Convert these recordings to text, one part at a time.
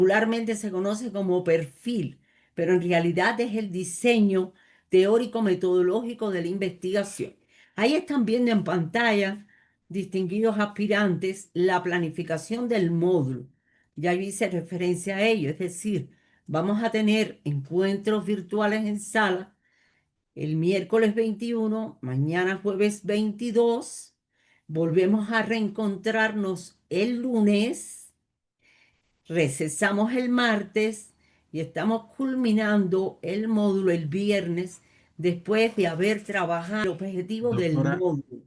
Popularmente se conoce como perfil, pero en realidad es el diseño teórico metodológico de la investigación. Ahí están viendo en pantalla, distinguidos aspirantes, la planificación del módulo. Ya hice referencia a ello, es decir, vamos a tener encuentros virtuales en sala el miércoles 21, mañana jueves 22, volvemos a reencontrarnos el lunes, recesamos el martes y estamos culminando el módulo el viernes después de haber trabajado el objetivo del Doctora, módulo.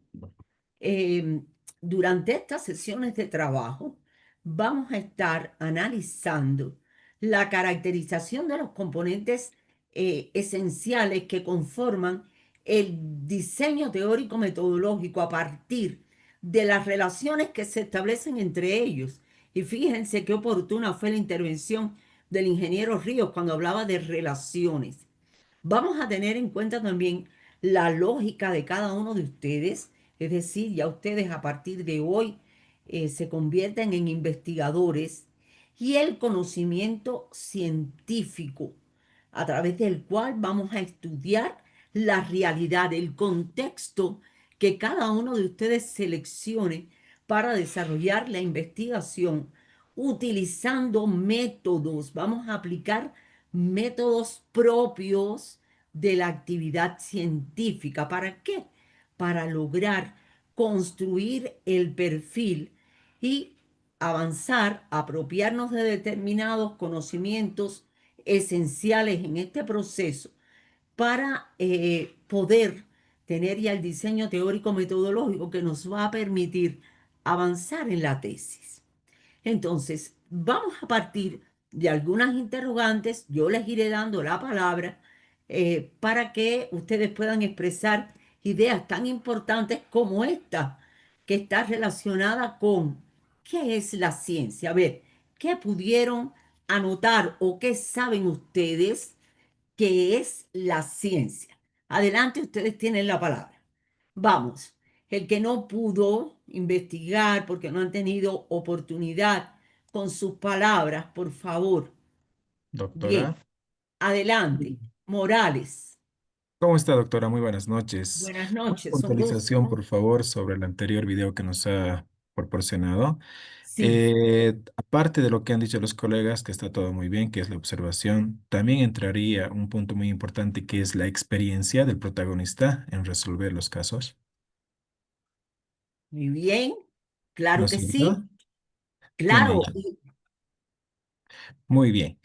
Eh, durante estas sesiones de trabajo vamos a estar analizando la caracterización de los componentes esenciales que conforman el diseño teórico metodológico a partir de las relaciones que se establecen entre ellos. Y fíjense qué oportuna fue la intervención del ingeniero Ríos cuando hablaba de relaciones. Vamos a tener en cuenta también la lógica de cada uno de ustedes, es decir, ya ustedes a partir de hoy se convierten en investigadores y el conocimiento científico a través del cual vamos a estudiar la realidad, el contexto que cada uno de ustedes seleccione para desarrollar la investigación utilizando métodos. Vamos a aplicar métodos propios de la actividad científica. ¿Para qué? Para lograr construir el perfil y avanzar, apropiarnos de determinados conocimientos esenciales en este proceso para poder tener ya el diseño teórico metodológico que nos va a permitir avanzar en la tesis. Entonces, vamos a partir de algunas interrogantes, yo les iré dando la palabra para que ustedes puedan expresar ideas tan importantes como esta, que está relacionada con qué es la ciencia. A ver, ¿qué pudieron anotar o qué saben ustedes que es la ciencia? Adelante, ustedes tienen la palabra. Vamos, el que no pudo investigar porque no han tenido oportunidad con sus palabras, por favor. Bien, doctora. adelante. Morales, ¿Cómo está, doctora? Muy buenas noches. buenas Una noches, un gusto. puntualización, por favor, sobre el anterior video que nos ha proporcionado. Sí, Aparte de lo que han dicho los colegas, que está todo muy bien, que es la observación, también entraría un punto muy importante que es la experiencia del protagonista en resolver los casos. muy bien, ¿No claro es que cierto? sí, ¿Qué me claro. dice? Muy bien.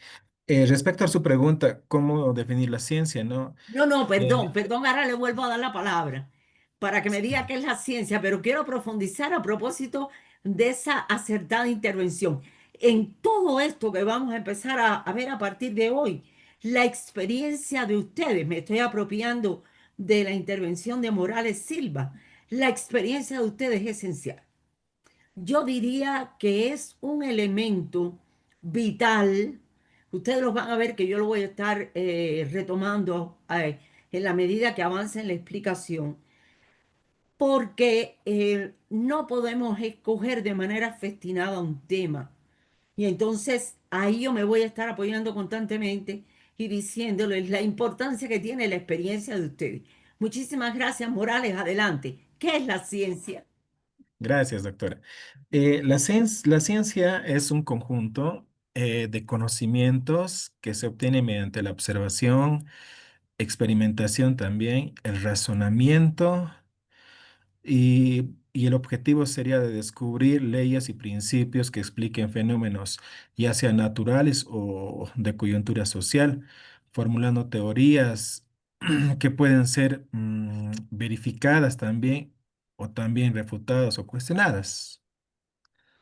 Respecto a su pregunta, ¿cómo definir la ciencia, no? No, no, perdón, Eh, perdón, ahora le vuelvo a dar la palabra para que me diga qué es la ciencia, pero quiero profundizar a propósito de esa acertada intervención. En todo esto que vamos a empezar a ver a partir de hoy, la experiencia de ustedes, me estoy apropiando de la intervención de Morales Silva, la experiencia de ustedes es esencial. Yo diría que es un elemento vital. Ustedes los van a ver que yo lo voy a estar retomando en la medida que avance en la explicación, porque no podemos escoger de manera festinada un tema. Y entonces ahí yo me voy a estar apoyando constantemente y diciéndoles la importancia que tiene la experiencia de ustedes. Muchísimas gracias, Morales. Adelante. ¿Qué es la ciencia? Gracias, doctora. La ciencia es un conjunto de conocimientos que se obtiene mediante la observación, experimentación también, el razonamiento y el objetivo sería de descubrir leyes y principios que expliquen fenómenos, ya sean naturales o de coyuntura social, formulando teorías que pueden ser verificadas también o también refutadas o cuestionadas.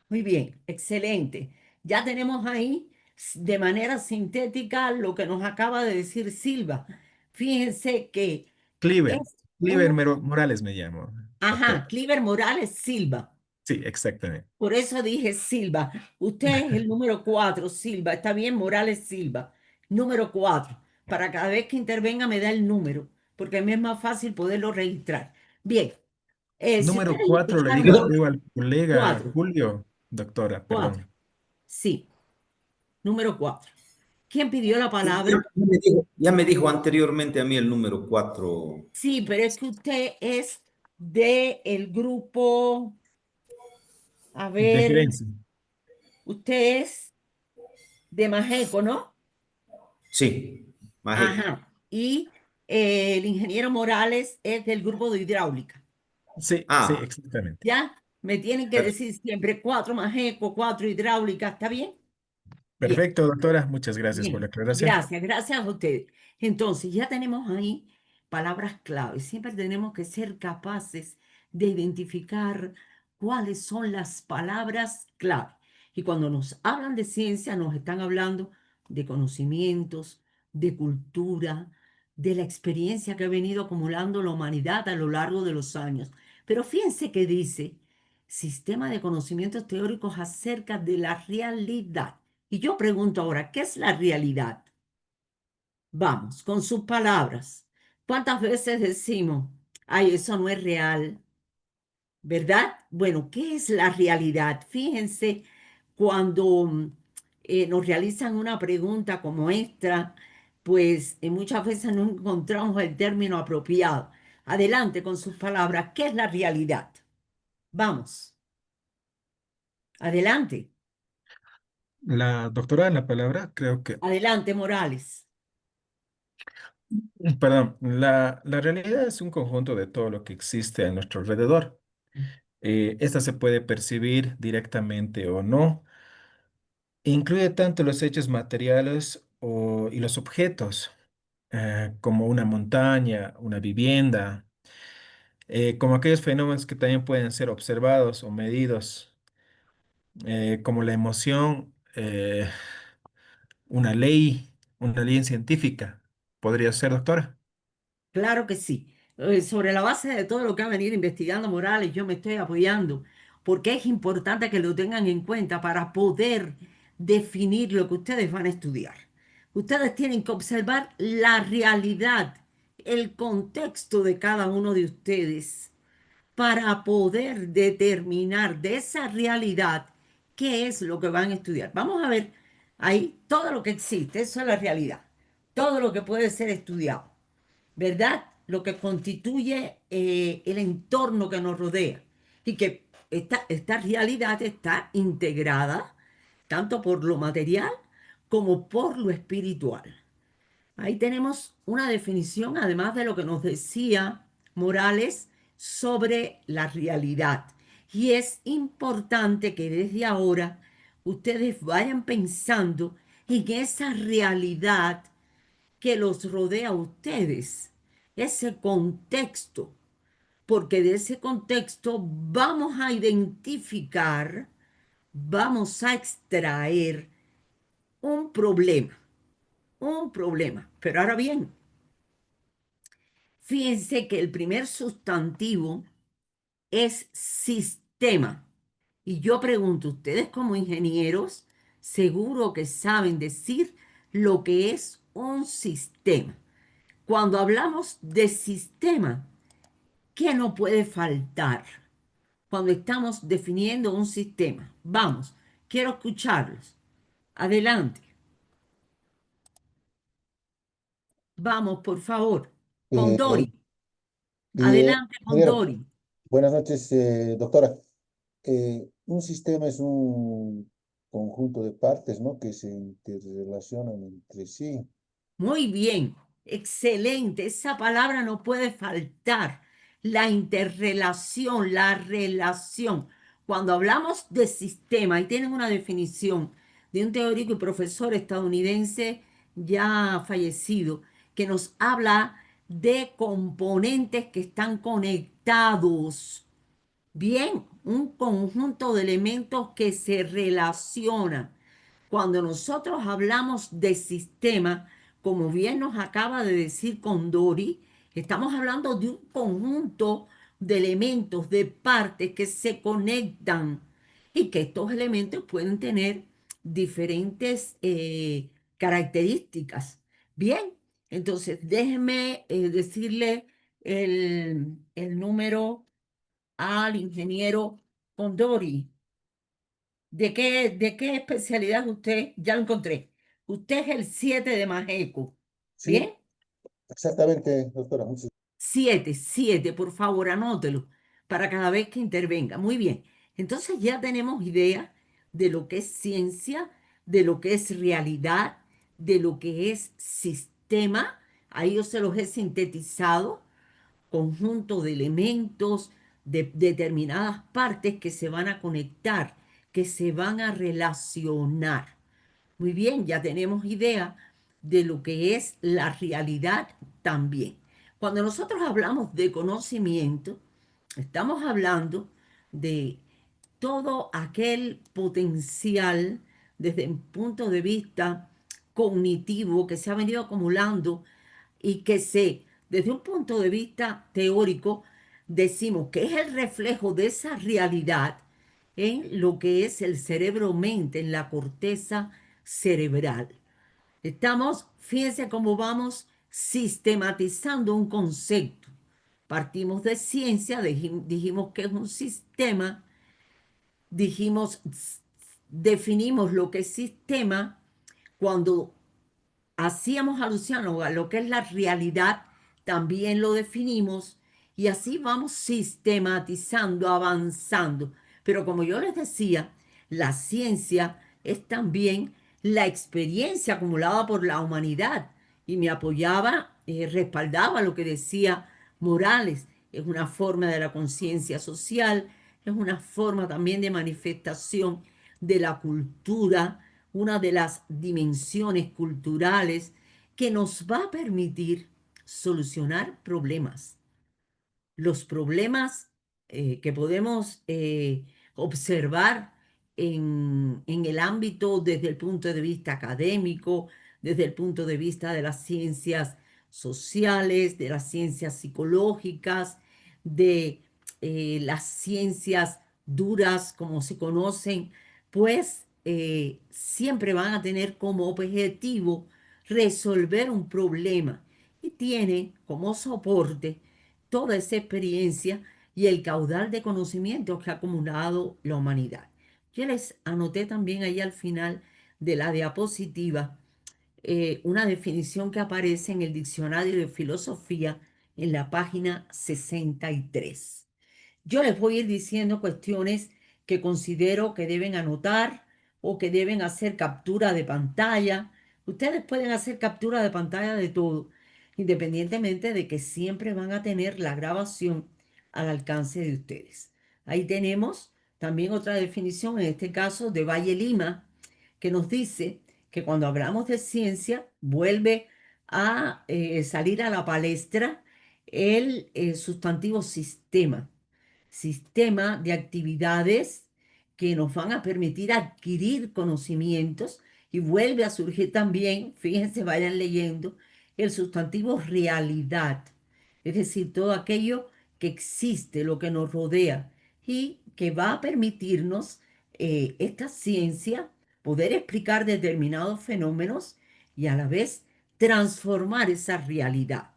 Muy bien, excelente. Ya tenemos ahí de manera sintética lo que nos acaba de decir Silva. Fíjense que Cliver, es un, Morales me llamo, doctor. ajá, Cliver Morales Silva. Sí, exactamente. Por eso dije Silva. Usted es el número 4, Silva. Está bien, Morales Silva. Número 4. Para cada vez que intervenga me da el número, porque me es más fácil poderlo registrar. Bien, si Número ustedes 4 le dijo escucharon creo al colega 4, Julio, doctora, 4, perdón. sí. Número 4. ¿Quién pidió la Sí, palabra? ya me dijo anteriormente a mí el número 4. Sí, pero es que usted es de el grupo, a De ver, gerencia. usted es de Majeco, ¿no? Sí, Majeco. Ajá. Y el ingeniero Morales es del grupo de hidráulica. Sí, sí, Ah, exactamente. ¿Ya? Me tienen que per- decir siempre 4 Majeco, 4 hidráulica, ¿está bien? Bien. Perfecto, doctora. Muchas gracias por la Bien, aclaración. gracias, gracias a ustedes. Entonces, ya tenemos ahí palabras clave. Siempre tenemos que ser capaces de identificar cuáles son las palabras clave. Y cuando nos hablan de ciencia, nos están hablando de conocimientos, de cultura, de la experiencia que ha venido acumulando la humanidad a lo largo de los años. Pero fíjense que dice sistema de conocimientos teóricos acerca de la realidad. Y yo pregunto ahora, ¿qué es la realidad? Vamos, con sus palabras. ¿Cuántas veces decimos, ay, eso no es real? ¿Verdad? Bueno, ¿qué es la realidad? Fíjense, cuando nos realizan una pregunta como esta, pues muchas veces no encontramos el término apropiado. Adelante con sus palabras, ¿qué es la realidad? Vamos, adelante, La doctora en la palabra, creo que, adelante, Morales. perdón, la realidad es un conjunto de todo lo que existe a nuestro alrededor. Esta se puede percibir directamente o no. Incluye tanto los hechos materiales y los objetos, como una montaña, una vivienda, como aquellos fenómenos que también pueden ser observados o medidos, como la emoción, una ley científica. ¿Podría ser, doctora? Claro que sí. Sobre la base de todo lo que ha venido investigando Morales, yo me estoy apoyando, porque es importante que lo tengan en cuenta para poder definir lo que ustedes van a estudiar. Ustedes tienen que observar la realidad, el contexto de cada uno de ustedes para poder determinar de esa realidad qué es lo que van a estudiar. Vamos a ver ahí todo lo que existe, eso es la realidad, todo lo que puede ser estudiado. ¿Verdad? Lo que constituye el entorno que nos rodea y que esta realidad está integrada tanto por lo material como por lo espiritual. Ahí tenemos una definición, además de lo que nos decía Morales sobre la realidad. Y es importante que desde ahora ustedes vayan pensando en esa realidad que los rodea a ustedes, ese contexto, porque de ese contexto vamos a identificar, vamos a extraer un problema, un problema. Pero ahora bien, fíjense que el primer sustantivo es sistema. Y yo pregunto, ustedes como ingenieros, seguro que saben decir lo que es un sistema. Cuando hablamos de sistema, ¿qué no puede faltar cuando estamos definiendo un sistema? Vamos, quiero escucharlos. Adelante. Vamos, por favor. Con Eh, Dori. y, Adelante con ingeniero, Dori. buenas noches, doctora. Un sistema es un conjunto de partes, ¿no? Que se interrelacionan entre sí. Muy bien, excelente. Esa palabra no puede faltar. La interrelación, la relación. Cuando hablamos de sistema, y tienen una definición de un teórico y profesor estadounidense ya fallecido, que nos habla de componentes que están conectados. Bien, un conjunto de elementos que se relacionan. Cuando nosotros hablamos de sistema, como bien nos acaba de decir Condori, estamos hablando de un conjunto de elementos, de partes que se conectan y que estos elementos pueden tener diferentes características. Bien, entonces déjeme decirle el número al ingeniero Condori. de qué especialidad es usted? Ya lo encontré. Usted es el 7 de Majeco. Sí, ¿Bien? exactamente, doctora. Muchas. 7, 7, por favor, anótelo para cada vez que intervenga. Muy bien. Entonces ya tenemos idea de lo que es ciencia, de lo que es realidad, de lo que es sistema. Ahí yo se los he sintetizado, conjunto de elementos, de determinadas partes que se van a conectar, que se van a relacionar. Muy bien, ya tenemos idea de lo que es la realidad también. Cuando nosotros hablamos de conocimiento, estamos hablando de todo aquel potencial desde el punto de vista cognitivo que se ha venido acumulando y que desde un punto de vista teórico, decimos que es el reflejo de esa realidad en lo que es el cerebro-mente, en la corteza cerebral. Estamos, fíjense cómo vamos sistematizando un concepto. Partimos de ciencia, dijimos que es un sistema, dijimos, definimos lo que es sistema cuando hacíamos alusión a lo que es la realidad, también lo definimos y así vamos sistematizando, avanzando. Pero como yo les decía, la ciencia es también la experiencia acumulada por la humanidad y me apoyaba, respaldaba lo que decía Morales. Es una forma de la conciencia social, es una forma también de manifestación de la cultura, una de las dimensiones culturales que nos va a permitir solucionar problemas. Los problemas que podemos observar en el ámbito desde el punto de vista académico, desde el punto de vista de las ciencias sociales, de las ciencias psicológicas, de las ciencias duras como se conocen, pues siempre van a tener como objetivo resolver un problema y tiene como soporte toda esa experiencia y el caudal de conocimientos que ha acumulado la humanidad. Yo les anoté también ahí al final de la diapositiva una definición que aparece en el diccionario de filosofía en la página 63. Yo les voy a ir diciendo cuestiones que considero que deben anotar o que deben hacer captura de pantalla. Ustedes pueden hacer captura de pantalla de todo, independientemente de que siempre van a tener la grabación al alcance de ustedes. Ahí tenemos también otra definición, en este caso de Valle Lima, que nos dice que cuando hablamos de ciencia, vuelve a salir a la palestra el sustantivo sistema, sistema de actividades que nos van a permitir adquirir conocimientos y vuelve a surgir también, fíjense, vayan leyendo, el sustantivo realidad, es decir, todo aquello que existe, lo que nos rodea y que va a permitirnos esta ciencia poder explicar determinados fenómenos y a la vez transformar esa realidad,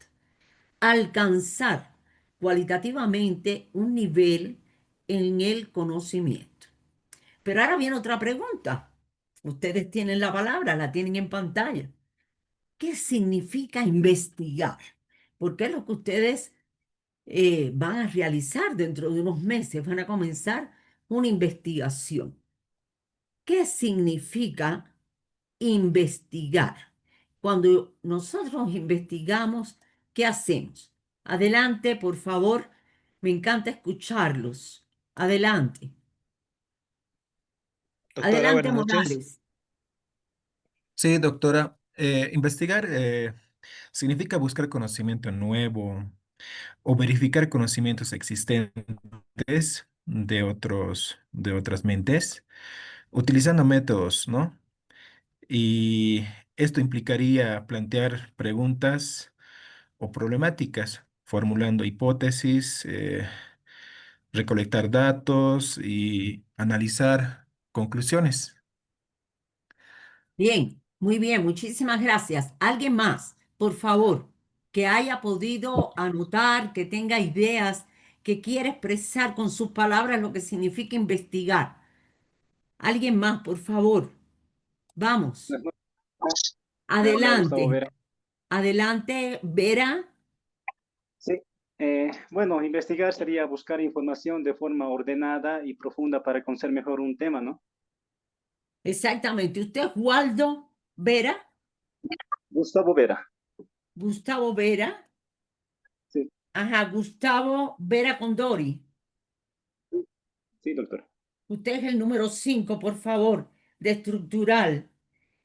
alcanzar cualitativamente un nivel en el conocimiento. Pero ahora viene otra pregunta. Ustedes tienen la palabra, la tienen en pantalla. ¿Qué significa investigar? Porque es lo que ustedes van a realizar dentro de unos meses. Van a comenzar una investigación. ¿Qué significa investigar? Cuando nosotros investigamos, ¿qué hacemos? Adelante, por favor. Me encanta escucharlos. Adelante. Doctora, Adelante, buenas noches. Morales. Sí, doctora, investigar significa buscar conocimiento nuevo o verificar conocimientos existentes de otras mentes, utilizando métodos, ¿no? Y esto implicaría plantear preguntas o problemáticas, formulando hipótesis, recolectar datos y analizar conclusiones. Bien, muy bien, muchísimas gracias. ¿Alguien más, por favor, que haya podido anotar, que tenga ideas, que quiera expresar con sus palabras lo que significa investigar? Alguien más, por favor. Vamos. Buenas noches. Le habla Gustavo Adelante. Vera. Adelante, Vera. Sí. Bueno, investigar sería buscar información de forma ordenada y profunda para conocer mejor un tema, ¿no? Exactamente. ¿Usted es Waldo Vera? Gustavo Vera. Gustavo Vera. Sí, Ajá, Gustavo Vera Condori. sí, doctor. Usted es el número 5, por favor, de estructural.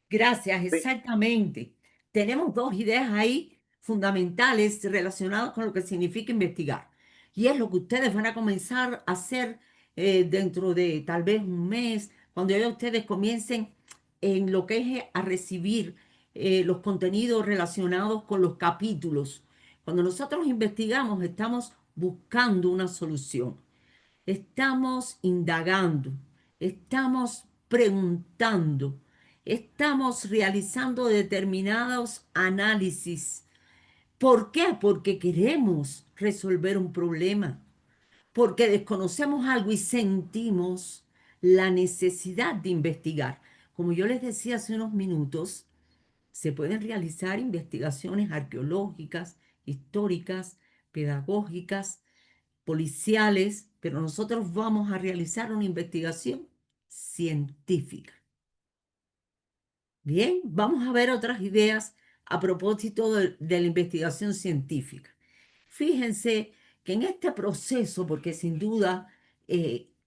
Gracias, Sí. exactamente. Tenemos dos ideas ahí fundamentales relacionadas con lo que significa investigar. Y es lo que ustedes van a comenzar a hacer dentro de tal vez un mes, cuando ya ustedes comiencen en lo que es a recibir los contenidos relacionados con los capítulos. Cuando nosotros investigamos, estamos buscando una solución. Estamos indagando, estamos preguntando, estamos realizando determinados análisis. ¿Por qué? Porque queremos resolver un problema, porque desconocemos algo y sentimos la necesidad de investigar. Como yo les decía hace unos minutos, se pueden realizar investigaciones arqueológicas, históricas, pedagógicas, policiales, pero nosotros vamos a realizar una investigación científica. Bien, vamos a ver otras ideas a propósito de la investigación científica. Fíjense que en este proceso, porque sin duda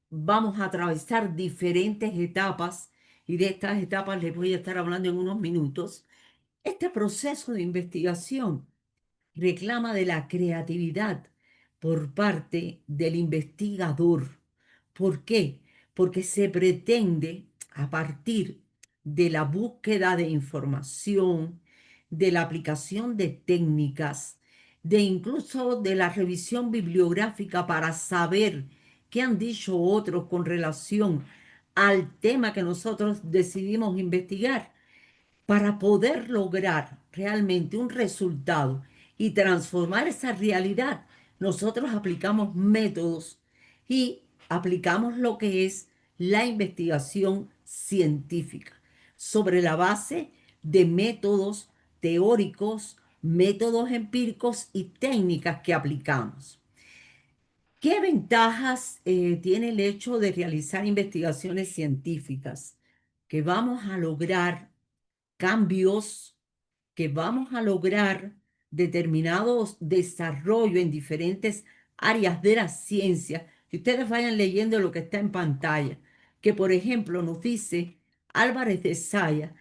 vamos a atravesar diferentes etapas, y de estas etapas les voy a estar hablando en unos minutos, este proceso de investigación reclama de la creatividad por parte del investigador. ¿Por qué? Porque se pretende, a partir de la búsqueda de información, de la aplicación de técnicas, de incluso de la revisión bibliográfica para saber qué han dicho otros con relación al tema que nosotros decidimos investigar, para poder lograr realmente un resultado y transformar esa realidad, nosotros aplicamos métodos y aplicamos lo que es la investigación científica sobre la base de métodos teóricos, métodos empíricos y técnicas que aplicamos. ¿Qué ventajas tiene el hecho de realizar investigaciones científicas? Que vamos a lograr cambios, que vamos a lograr determinados desarrollos en diferentes áreas de la ciencia, que ustedes vayan leyendo lo que está en pantalla, que por ejemplo nos dice Álvarez de Saya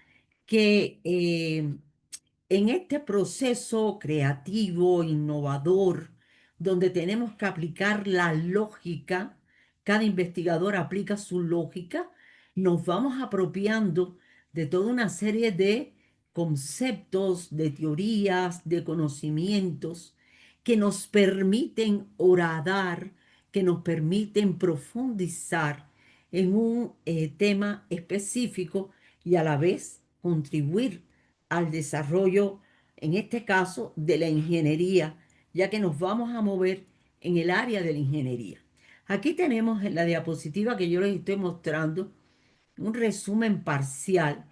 que en este proceso creativo, innovador, donde tenemos que aplicar la lógica, cada investigador aplica su lógica, nos vamos apropiando de toda una serie de conceptos, de teorías, de conocimientos que nos permiten horadar, que nos permiten profundizar en un tema específico y a la vez contribuir al desarrollo, en este caso, de la ingeniería, ya que nos vamos a mover en el área de la ingeniería. Aquí tenemos en la diapositiva que yo les estoy mostrando un resumen parcial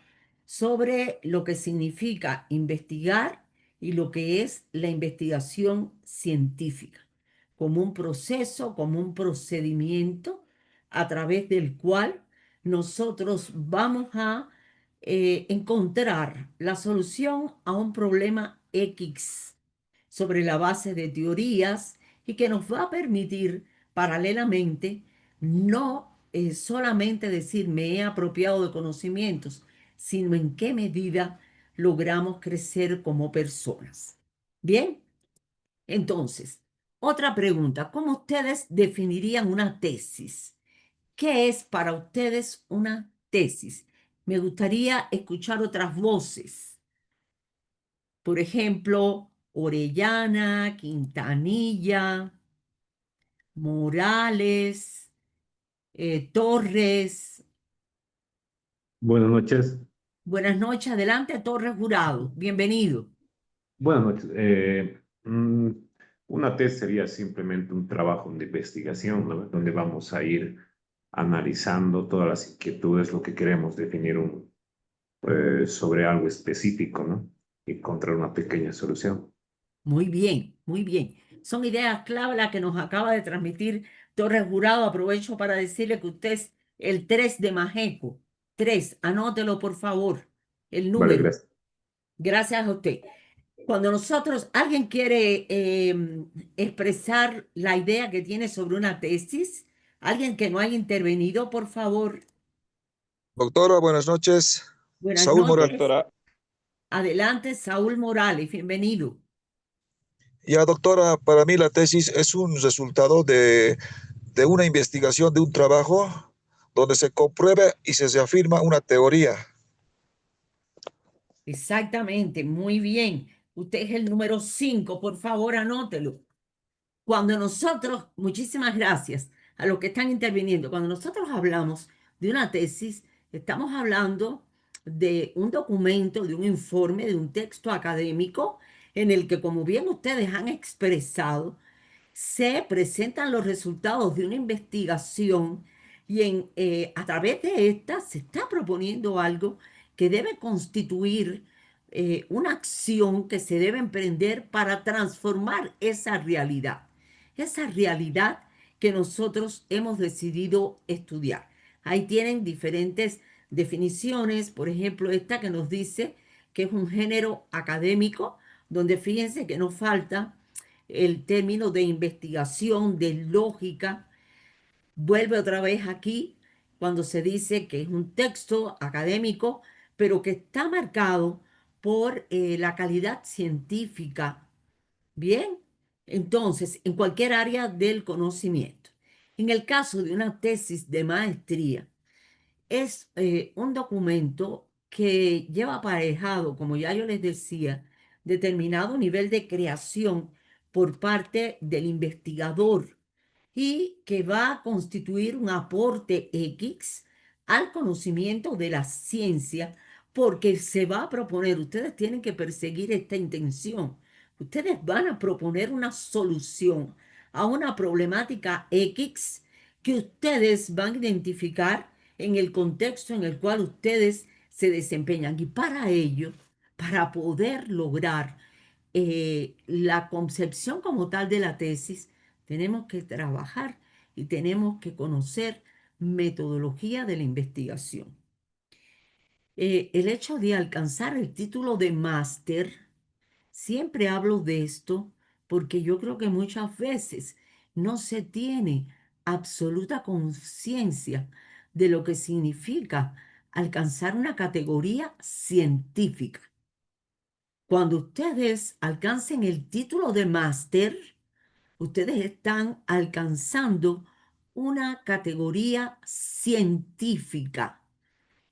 sobre lo que significa investigar y lo que es la investigación científica, como un proceso, como un procedimiento a través del cual nosotros vamos a encontrar la solución a un problema X sobre la base de teorías y que nos va a permitir paralelamente no solamente decir me he apropiado de conocimientos, sino en qué medida logramos crecer como personas. Bien, entonces, otra pregunta, ¿cómo ustedes definirían una tesis? ¿Qué es para ustedes una tesis? Me gustaría escuchar otras voces. Por ejemplo, Orellana, Quintanilla, Morales, Torres. Buenas noches. Buenas noches, adelante, Torres Jurado. Bienvenido. Buenas noches. Una tesis sería simplemente un trabajo de investigación, ¿no? Donde vamos a ir analizando todas las inquietudes, lo que queremos definir sobre algo específico, ¿no? Y encontrar una pequeña solución. Muy bien, muy bien. Son ideas clave las que nos acaba de transmitir Torres Jurado. Aprovecho para decirle que usted es el 3 de Majeco. 3, anótelo por favor, el Vale, número. gracias. Gracias a usted. Cuando alguien quiere expresar la idea que tiene sobre una tesis, alguien que no haya intervenido, por favor, Doctora, buenas noches. buenas Saúl noches. Morales. Adelante, Saúl Morales, bienvenido. Ya, doctora, para mí la tesis es un resultado de una investigación, de un trabajo donde se comprueba y se afirma una teoría. Exactamente, muy bien. Usted es el número 5, por favor, anótelo. Cuando nosotros, muchísimas gracias a los que están interviniendo, cuando nosotros hablamos de una tesis, estamos hablando de un documento, de un informe, de un texto académico en el que, como bien ustedes han expresado, se presentan los resultados de una investigación y a través de esta se está proponiendo algo que debe constituir una acción que se debe emprender para transformar esa realidad que nosotros hemos decidido estudiar. Ahí tienen diferentes definiciones, por ejemplo, esta que nos dice que es un género académico, donde fíjense que nos falta el término de investigación, de lógica. Vuelve otra vez aquí cuando se dice que es un texto académico, pero que está marcado por la calidad científica. Bien, entonces, en cualquier área del conocimiento. En el caso de una tesis de maestría, es un documento que lleva aparejado, como ya yo les decía, determinado nivel de creación por parte del investigador y que va a constituir un aporte X al conocimiento de la ciencia, porque se va a proponer, ustedes tienen que perseguir esta intención, ustedes van a proponer una solución a una problemática X que ustedes van a identificar en el contexto en el cual ustedes se desempeñan. Y para ello, para poder lograr la concepción como tal de la tesis, tenemos que trabajar y tenemos que conocer metodología de la investigación. El hecho de alcanzar el título de máster, siempre hablo de esto porque yo creo que muchas veces no se tiene absoluta conciencia de lo que significa alcanzar una categoría científica. Cuando ustedes alcancen el título de máster, ustedes están alcanzando una categoría científica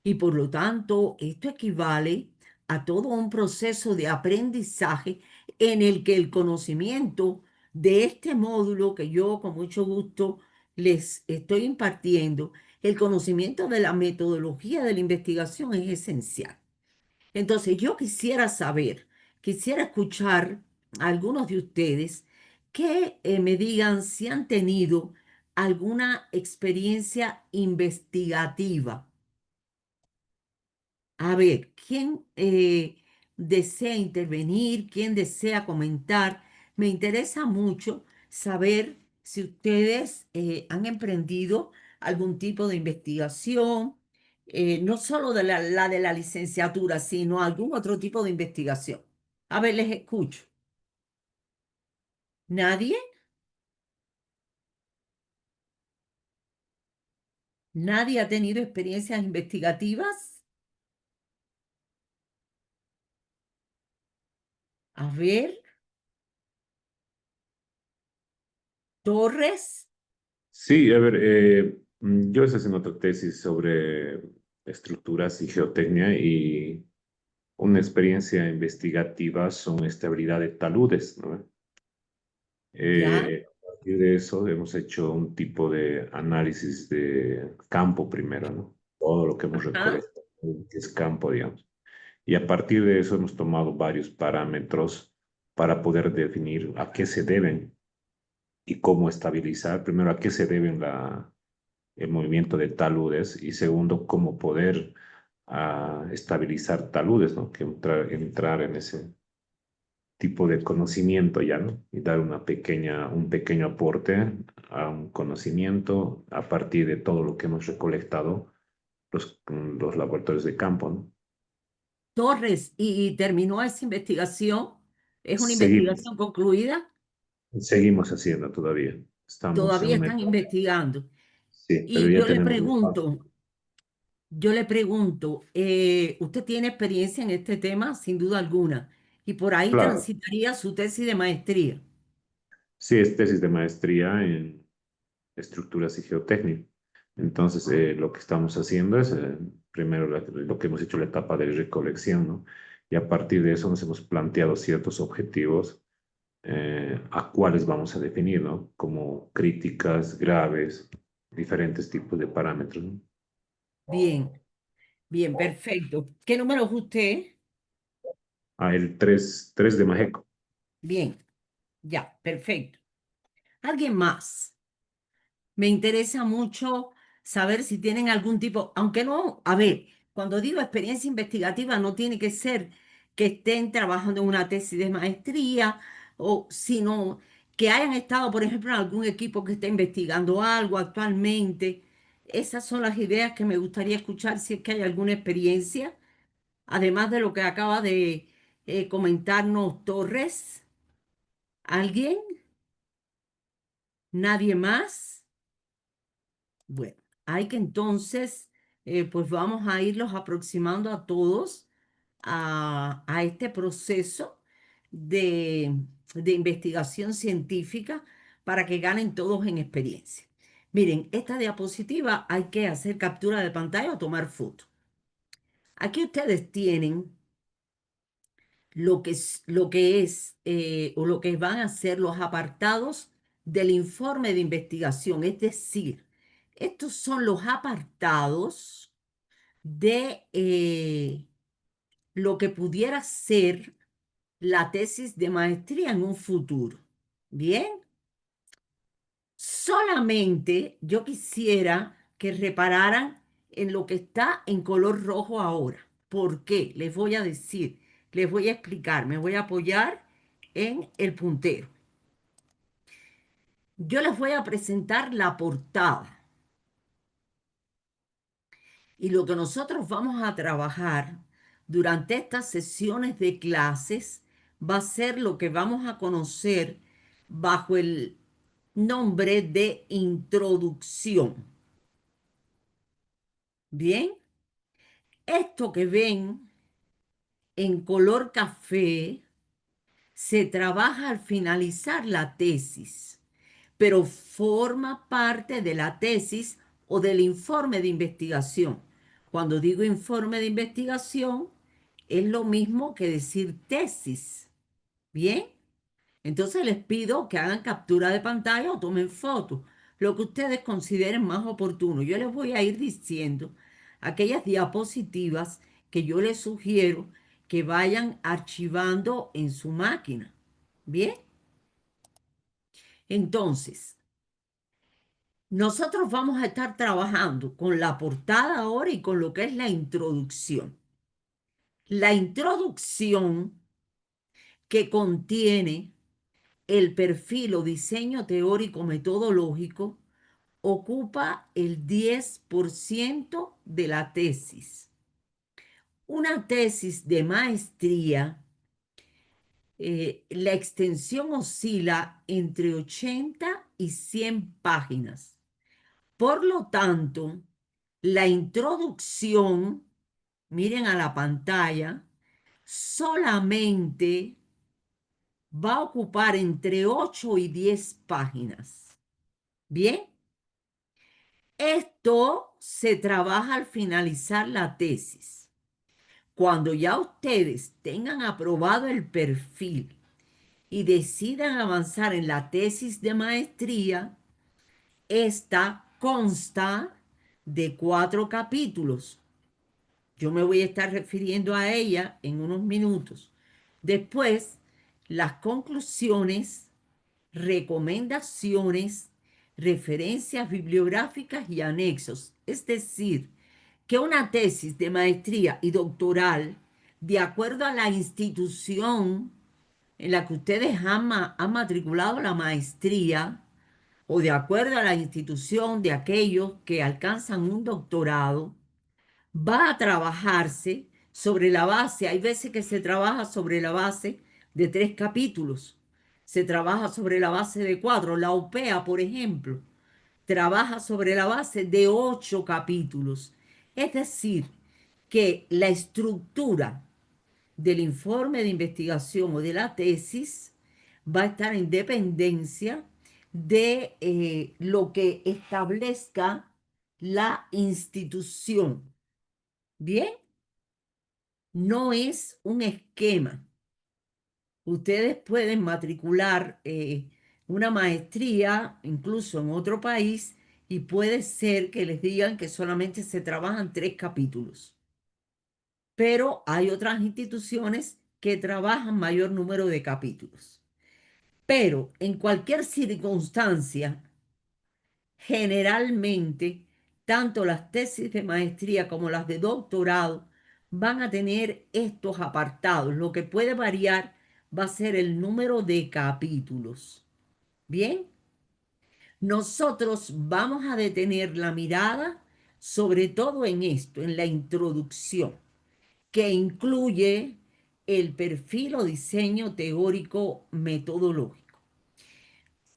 y por lo tanto esto equivale a todo un proceso de aprendizaje en el que el conocimiento de este módulo que yo con mucho gusto les estoy impartiendo, el conocimiento de la metodología de la investigación es esencial. Entonces, yo quisiera escuchar a algunos de ustedes que me digan si han tenido alguna experiencia investigativa. A ver, ¿quién desea intervenir? ¿Quién desea comentar? Me interesa mucho saber si ustedes han emprendido algún tipo de investigación, no solo de la de la licenciatura, sino algún otro tipo de investigación. A ver, les escucho. ¿Nadie? ¿Nadie ha tenido experiencias investigativas? A ver, Torres. Sí, a ver, yo estoy haciendo otra tesis sobre estructuras y geotecnia y una experiencia investigativa son estabilidad de taludes, ¿no? Ya, A partir de eso hemos hecho un tipo de análisis de campo primero, ¿no? Todo lo que hemos ajá, recolectado, que es campo, digamos. Y a partir de eso hemos tomado varios parámetros para poder definir a qué se deben y cómo estabilizar. Primero, a qué se deben el movimiento de taludes y segundo, cómo poder estabilizar taludes, ¿no? Que entrar en ese tipo de conocimiento ya, ¿no? Y dar un pequeño aporte a un conocimiento a partir de todo lo que hemos recolectado los laboratorios de campo, ¿no? Torres, ¿y terminó esa investigación? ¿Es una Seguimos, investigación concluida? seguimos haciendo todavía. Estamos en Todavía una están etapa. investigando. Sí, pero Y ya tenemos resultados. yo le pregunto, usted tiene experiencia en este tema, sin duda alguna, y por ahí Claro, transitaría su tesis de maestría. sí, es tesis de maestría en estructuras y geotécnica. Entonces, lo que estamos haciendo es, primero, lo que hemos hecho la etapa de recolección, ¿no? Y a partir de eso nos hemos planteado ciertos objetivos a cuáles vamos a definir, ¿no? Como críticas, graves, diferentes tipos de parámetros, ¿no? Bien, bien, perfecto. ¿Qué número es usted? El 3 de Majeco. Bien, ya, perfecto. ¿Alguien más? Me interesa mucho saber si tienen algún tipo, aunque no, a ver, cuando digo experiencia investigativa no tiene que ser que estén trabajando en una tesis de maestría, o sino que hayan estado, por ejemplo, en algún equipo que esté investigando algo actualmente. Esas son las ideas que me gustaría escuchar si es que hay alguna experiencia, además de lo que acaba de comentarnos Torres. ¿Alguien? ¿Nadie más? Bueno, hay que entonces, pues vamos a irlos aproximando a todos a este proceso de, de investigación científica para que ganen todos en experiencia. Miren, esta diapositiva hay que hacer captura de pantalla o tomar foto. Aquí ustedes tienen o lo que van a ser los apartados del informe de investigación. Es decir, estos son los apartados de lo que pudiera ser la tesis de maestría en un futuro. Bien, solamente yo quisiera que repararan en lo que está en color rojo ahora. ¿Por qué? Les voy a decir, les voy a explicar, me voy a apoyar en el puntero. Yo les voy a presentar la portada y lo que nosotros vamos a trabajar durante estas sesiones de clases va a ser lo que vamos a conocer bajo el nombre de introducción. Bien, esto que ven en color café se trabaja al finalizar la tesis, pero forma parte de la tesis o del informe de investigación. Cuando digo informe de investigación, es lo mismo que decir tesis. Bien, entonces les pido que hagan captura de pantalla o tomen fotos, lo que ustedes consideren más oportuno. Yo les voy a ir diciendo aquellas diapositivas que yo les sugiero que vayan archivando en su máquina. Bien, entonces, nosotros vamos a estar trabajando con la portada ahora y con lo que es la introducción. La introducción que contiene el perfil o diseño teórico metodológico ocupa el 10% de la tesis. Una tesis de maestría, la extensión oscila entre 80 y 100 páginas. Por lo tanto, la introducción, miren a la pantalla, solamente va a ocupar entre 8 y 10 páginas. Bien, esto se trabaja al finalizar la tesis. Cuando ya ustedes tengan aprobado el perfil y decidan avanzar en la tesis de maestría, esta consta de 4 capítulos. Yo me voy a estar refiriendo a ella en unos minutos. Después, las conclusiones, recomendaciones, referencias bibliográficas y anexos. Es decir, que una tesis de maestría y doctoral, de acuerdo a la institución en la que ustedes han matriculado la maestría, o de acuerdo a la institución de aquellos que alcanzan un doctorado, va a trabajarse sobre la base. Hay veces que se trabaja sobre la base de 3 capítulos, se trabaja sobre la base de 4. La OPEA, por ejemplo, trabaja sobre la base de 8 capítulos. Es decir, que la estructura del informe de investigación o de la tesis va a estar en dependencia de lo que establezca la institución. Bien, no es un esquema. Ustedes pueden matricular una maestría incluso en otro país y puede ser que les digan que solamente se trabajan 3 capítulos. Pero hay otras instituciones que trabajan mayor número de capítulos. Pero en cualquier circunstancia, generalmente, tanto las tesis de maestría como las de doctorado van a tener estos apartados. Lo que puede variar va a ser el número de capítulos. Bien, nosotros vamos a detener la mirada sobre todo en esto, en la introducción, que incluye el perfil o diseño teórico metodológico.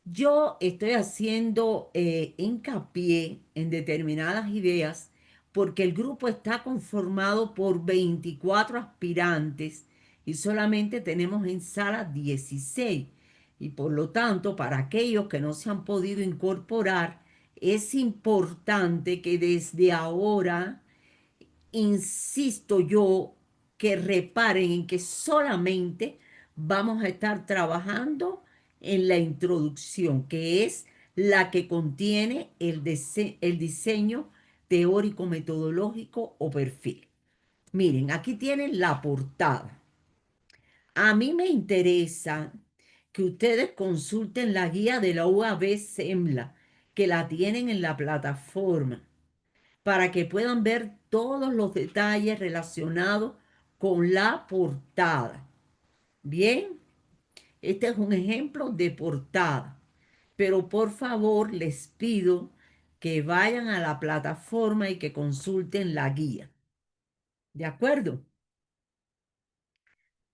Yo estoy haciendo hincapié en determinadas ideas porque el grupo está conformado por 24 aspirantes y solamente tenemos en sala 16. Y por lo tanto, para aquellos que no se han podido incorporar, es importante que desde ahora insisto yo, que reparen en que solamente vamos a estar trabajando en la introducción, que es la que contiene el diseño teórico, metodológico o perfil. Miren, aquí tienen la portada. A mí me interesa que ustedes consulten la guía de la UAB SEMLA, que la tienen en la plataforma, para que puedan ver todos los detalles relacionados con la portada. Bien, este es un ejemplo de portada, pero por favor les pido que vayan a la plataforma y que consulten la guía. ¿De acuerdo?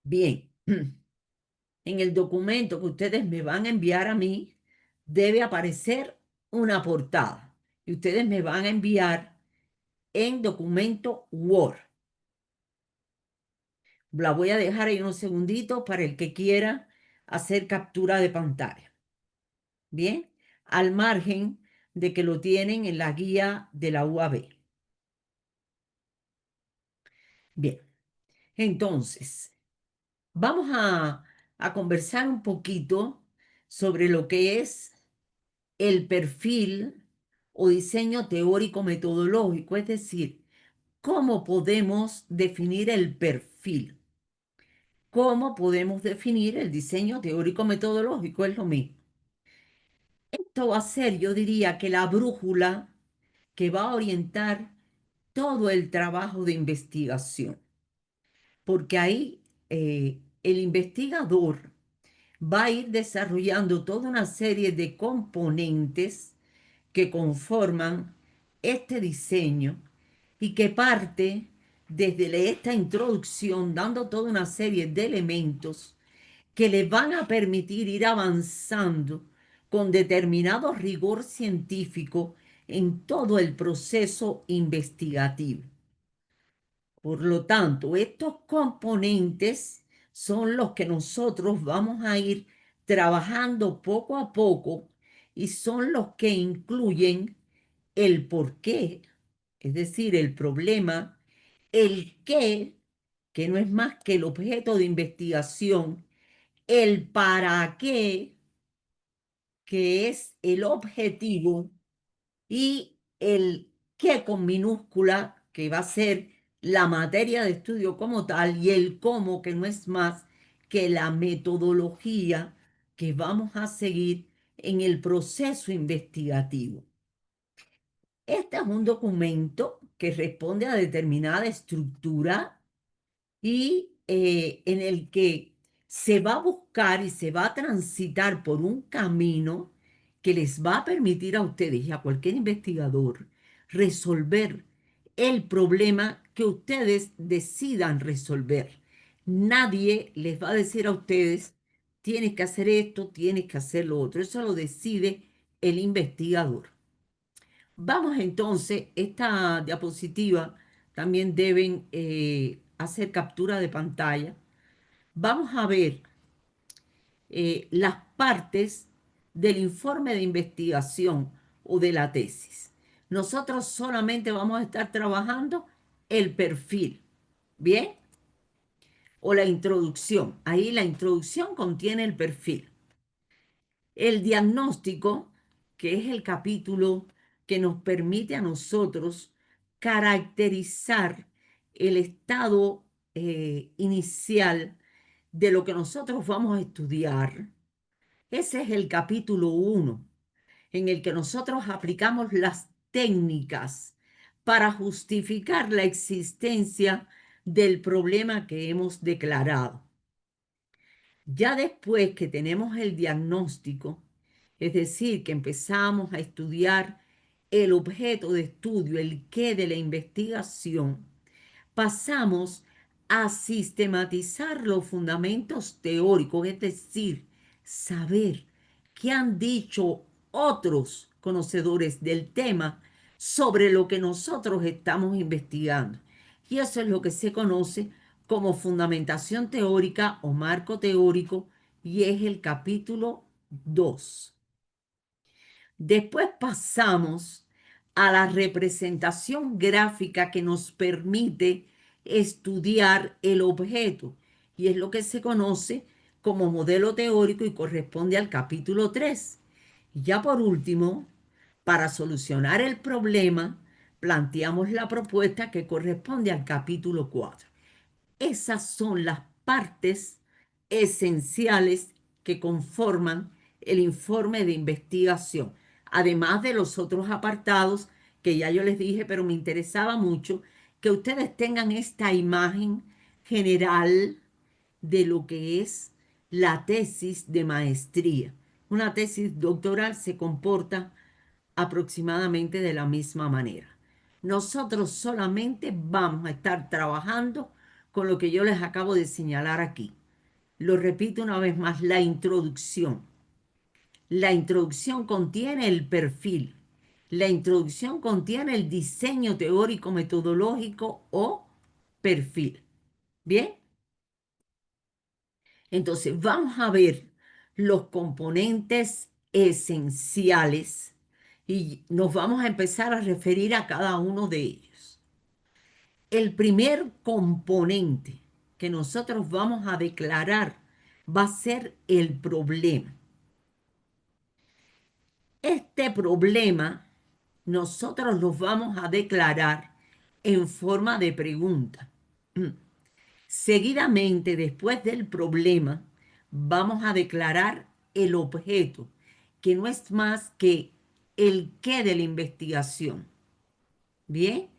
Bien, en el documento que ustedes me van a enviar a mí debe aparecer una portada y ustedes me van a enviar en documento Word. La voy a dejar ahí unos segunditos para el que quiera hacer captura de pantalla. Bien, al margen de que lo tienen en la guía de la UAB. Bien, entonces, vamos a conversar un poquito sobre lo que es el perfil o diseño teórico metodológico, es decir, cómo podemos definir el perfil. ¿Cómo podemos definir el diseño teórico metodológico? Es lo mismo. Esto va a ser, yo diría, que la brújula que va a orientar todo el trabajo de investigación, porque ahí el investigador va a ir desarrollando toda una serie de componentes que conforman este diseño y que parte desde esta introducción dando toda una serie de elementos que le van a permitir ir avanzando con determinado rigor científico en todo el proceso investigativo. Por lo tanto, estos componentes son los que nosotros vamos a ir trabajando poco a poco y son los que incluyen el por qué, es decir, el problema, el qué, que no es más que el objeto de investigación, el para qué, que es el objetivo, y el qué con minúscula, que va a ser la materia de estudio como tal, y el cómo, que no es más que la metodología que vamos a seguir en el proceso investigativo. Este es un documento que responde a determinada estructura y en el que se va a buscar y se va a transitar por un camino que les va a permitir a ustedes y a cualquier investigador resolver el problema que ustedes decidan resolver. Nadie les va a decir a ustedes, tienes que hacer esto, tienes que hacer lo otro. Eso lo decide el investigador. Vamos entonces, esta diapositiva también deben hacer captura de pantalla. Vamos a ver las partes del informe de investigación o de la tesis. Nosotros solamente vamos a estar trabajando el perfil, ¿bien? O la introducción. Ahí la introducción contiene el perfil. El diagnóstico, que es el capítulo que nos permite a nosotros caracterizar el estado inicial de lo que nosotros vamos a estudiar. Ese es el capítulo 1, en el que nosotros aplicamos las técnicas para justificar la existencia del problema que hemos declarado. Ya después que tenemos el diagnóstico, es decir, que empezamos a estudiar el objeto de estudio, el qué de la investigación, pasamos a sistematizar los fundamentos teóricos, es decir, saber qué han dicho otros conocedores del tema sobre lo que nosotros estamos investigando. Y eso es lo que se conoce como fundamentación teórica o marco teórico, y es el capítulo 2. Después pasamos a la representación gráfica que nos permite estudiar el objeto, y es lo que se conoce como modelo teórico y corresponde al capítulo 3. Y ya por último, para solucionar el problema, planteamos la propuesta que corresponde al capítulo 4. Esas son las partes esenciales que conforman el informe de investigación, además de los otros apartados que ya yo les dije, pero me interesaba mucho que ustedes tengan esta imagen general de lo que es la tesis de maestría. Una tesis doctoral se comporta aproximadamente de la misma manera. Nosotros solamente vamos a estar trabajando con lo que yo les acabo de señalar aquí. Lo repito una vez más, la introducción. La introducción contiene el perfil. La introducción contiene el diseño teórico metodológico o perfil. ¿Bien? Entonces vamos a ver los componentes esenciales y nos vamos a empezar a referir a cada uno de ellos. El primer componente que nosotros vamos a declarar va a ser el problema. Este problema nosotros lo vamos a declarar en forma de pregunta. Seguidamente, después del problema, vamos a declarar el objeto, que no es más que el qué de la investigación. Bien.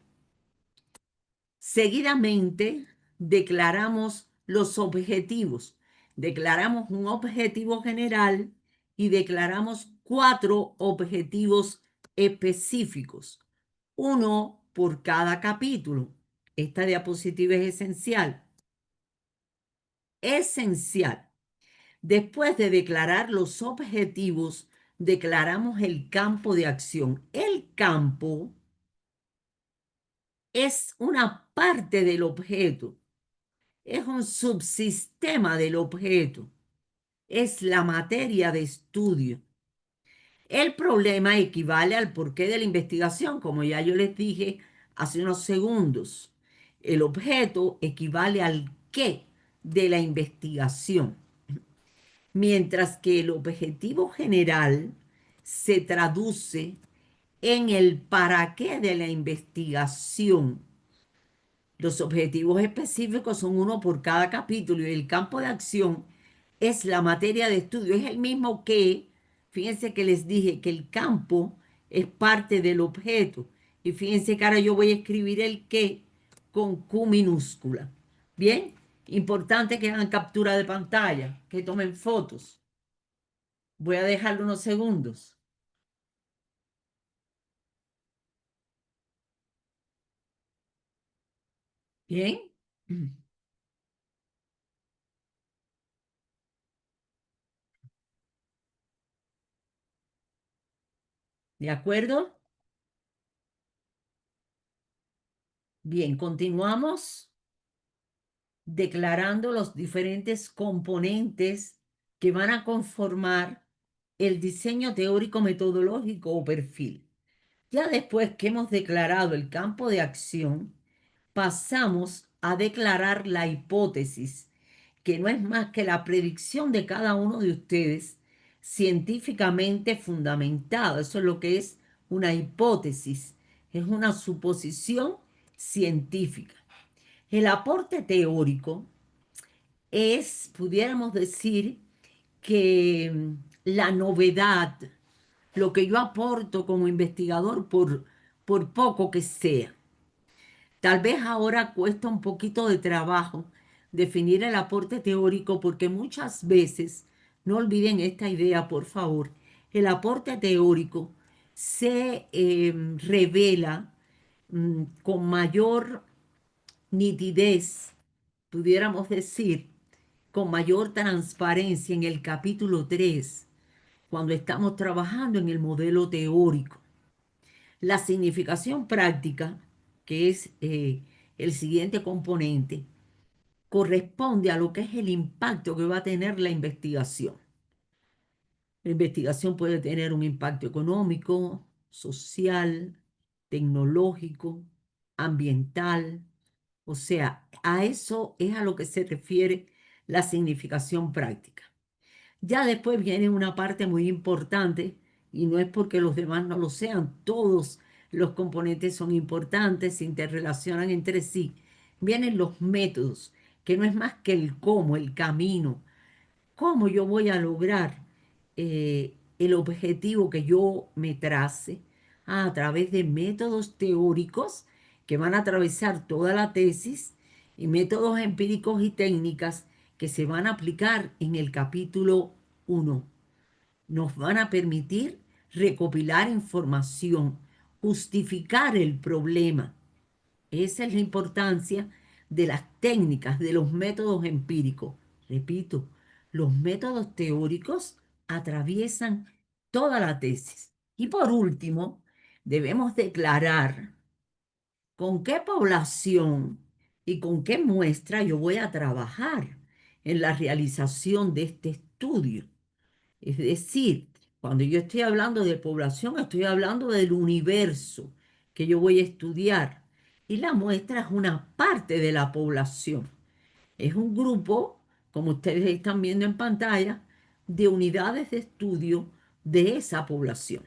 Seguidamente, declaramos los objetivos. Declaramos un objetivo general y declaramos 4 objetivos específicos, uno por cada capítulo. Esta diapositiva es esencial. Esencial. Después de declarar los objetivos, declaramos el campo de acción. El campo es una parte del objeto, es un subsistema del objeto, es la materia de estudio. El problema equivale al porqué de la investigación, como ya yo les dije hace unos segundos. El objeto equivale al qué de la investigación, mientras que el objetivo general se traduce en el para qué de la investigación. Los objetivos específicos son uno por cada capítulo y el campo de acción es la materia de estudio, es el mismo que, Fíjense que les dije que el campo es parte del objeto. Y fíjense que ahora yo voy a escribir el qué con Q minúscula. Bien, importante que hagan captura de pantalla, que tomen fotos. Voy a dejarlo unos segundos. Bien. ¿De acuerdo? Bien, continuamos declarando los diferentes componentes que van a conformar el diseño teórico metodológico o perfil. Ya después que hemos declarado el campo de acción, pasamos a declarar la hipótesis, que no es más que la predicción de cada uno de ustedes científicamente fundamentada. Eso es lo que es una hipótesis, es una suposición científica. El aporte teórico es, pudiéramos decir, que la novedad, lo que yo aporto como investigador por poco que sea. Tal vez ahora cuesta un poquito de trabajo definir el aporte teórico porque muchas veces, no olviden esta idea, por favor, el aporte teórico se revela con mayor nitidez, pudiéramos decir, con mayor transparencia en el capítulo 3 cuando estamos trabajando en el modelo teórico. La significación práctica, que es el siguiente componente, corresponde a lo que es el impacto que va a tener la investigación. La investigación puede tener un impacto económico, social, tecnológico, ambiental. O sea, a eso es a lo que se refiere la significación práctica. Ya después viene una parte muy importante y no es porque los demás no lo sean, todos los componentes son importantes, se interrelacionan entre sí. Vienen los métodos, que no es más que el cómo, el camino, cómo yo voy a lograr el objetivo que yo me trace a través de métodos teóricos que van a atravesar toda la tesis y métodos empíricos y técnicas que se van a aplicar en el capítulo 1. Nos van a permitir recopilar información, justificar el problema. Esa es la importancia de las técnicas, de los métodos empíricos. Repito, los métodos teóricos atraviesan toda la tesis. Y por último, debemos declarar con qué población y con qué muestra yo voy a trabajar en la realización de este estudio. Es decir, cuando yo estoy hablando de población, estoy hablando del universo que yo voy a estudiar. Y la muestra es una parte de la población. Es un grupo, como ustedes están viendo en pantalla, de unidades de estudio de esa población.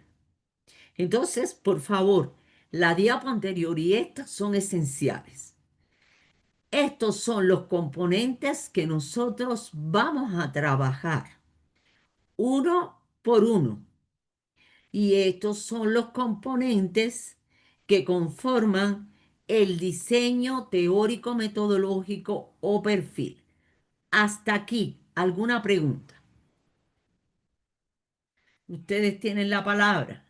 Entonces, por favor, la diapo anterior y estas son esenciales. Estos son los componentes que nosotros vamos a trabajar uno por uno. Y estos son los componentes que conforman el diseño teórico metodológico o perfil. Hasta aquí, ¿alguna pregunta? Ustedes tienen la palabra.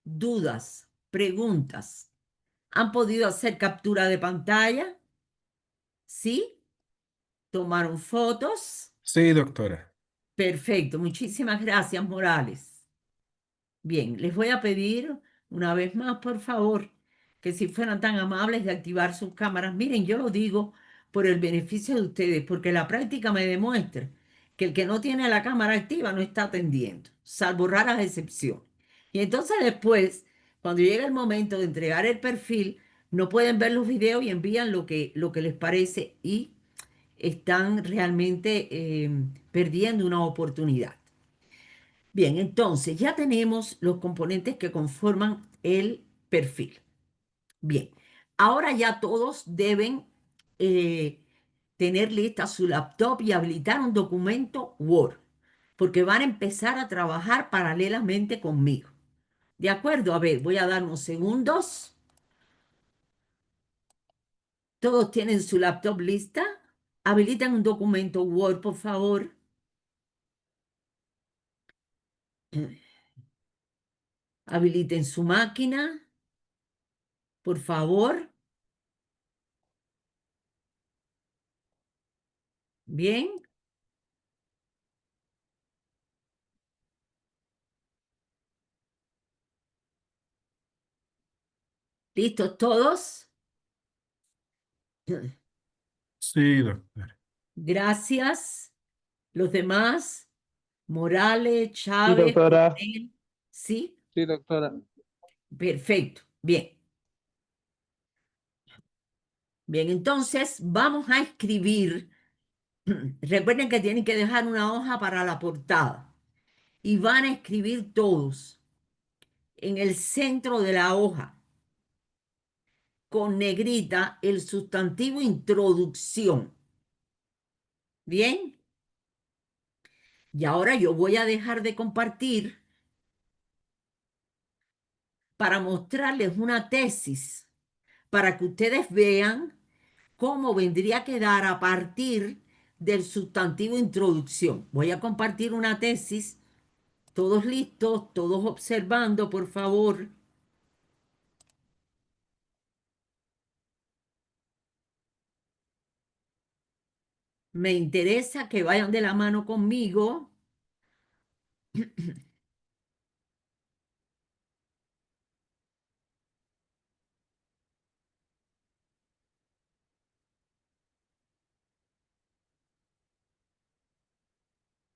Dudas, preguntas. ¿Han podido hacer captura de pantalla? ¿Sí? ¿Tomaron fotos? Sí, doctora. Perfecto. Muchísimas gracias, Morales. Bien, les voy a pedir una vez más, por favor, que si fueran tan amables de activar sus cámaras. Miren, yo lo digo por el beneficio de ustedes, porque la práctica me demuestra que el que no tiene la cámara activa no está atendiendo, salvo raras excepciones. Y entonces después, cuando llega el momento de entregar el perfil, no pueden ver los videos y envían lo que les parece y están realmente perdiendo una oportunidad. Bien, entonces ya tenemos los componentes que conforman el perfil. Bien, ahora ya todos deben tener lista su laptop y habilitar un documento Word. porque van a empezar a trabajar paralelamente conmigo. ¿De acuerdo? A ver, voy a dar unos segundos. ¿Todos tienen su laptop lista? Habiliten un documento Word, por favor. Habiliten su máquina, por favor. Bien. ¿Listos todos? Sí, doctora. Gracias. Los demás, Morales, Sí, Chávez, doctora. Coronel. ¿Sí? Sí, doctora. Perfecto. Bien. Bien, entonces vamos a escribir. Recuerden que tienen que dejar una hoja para la portada y van a escribir todos en el centro de la hoja con negrita el sustantivo introducción. Bien. Y ahora yo voy a dejar de compartir para mostrarles una tesis para que ustedes vean cómo vendría a quedar a partir del sustantivo introducción. Voy a compartir una tesis. Todos listos, todos observando, por favor. Me interesa que vayan de la mano conmigo.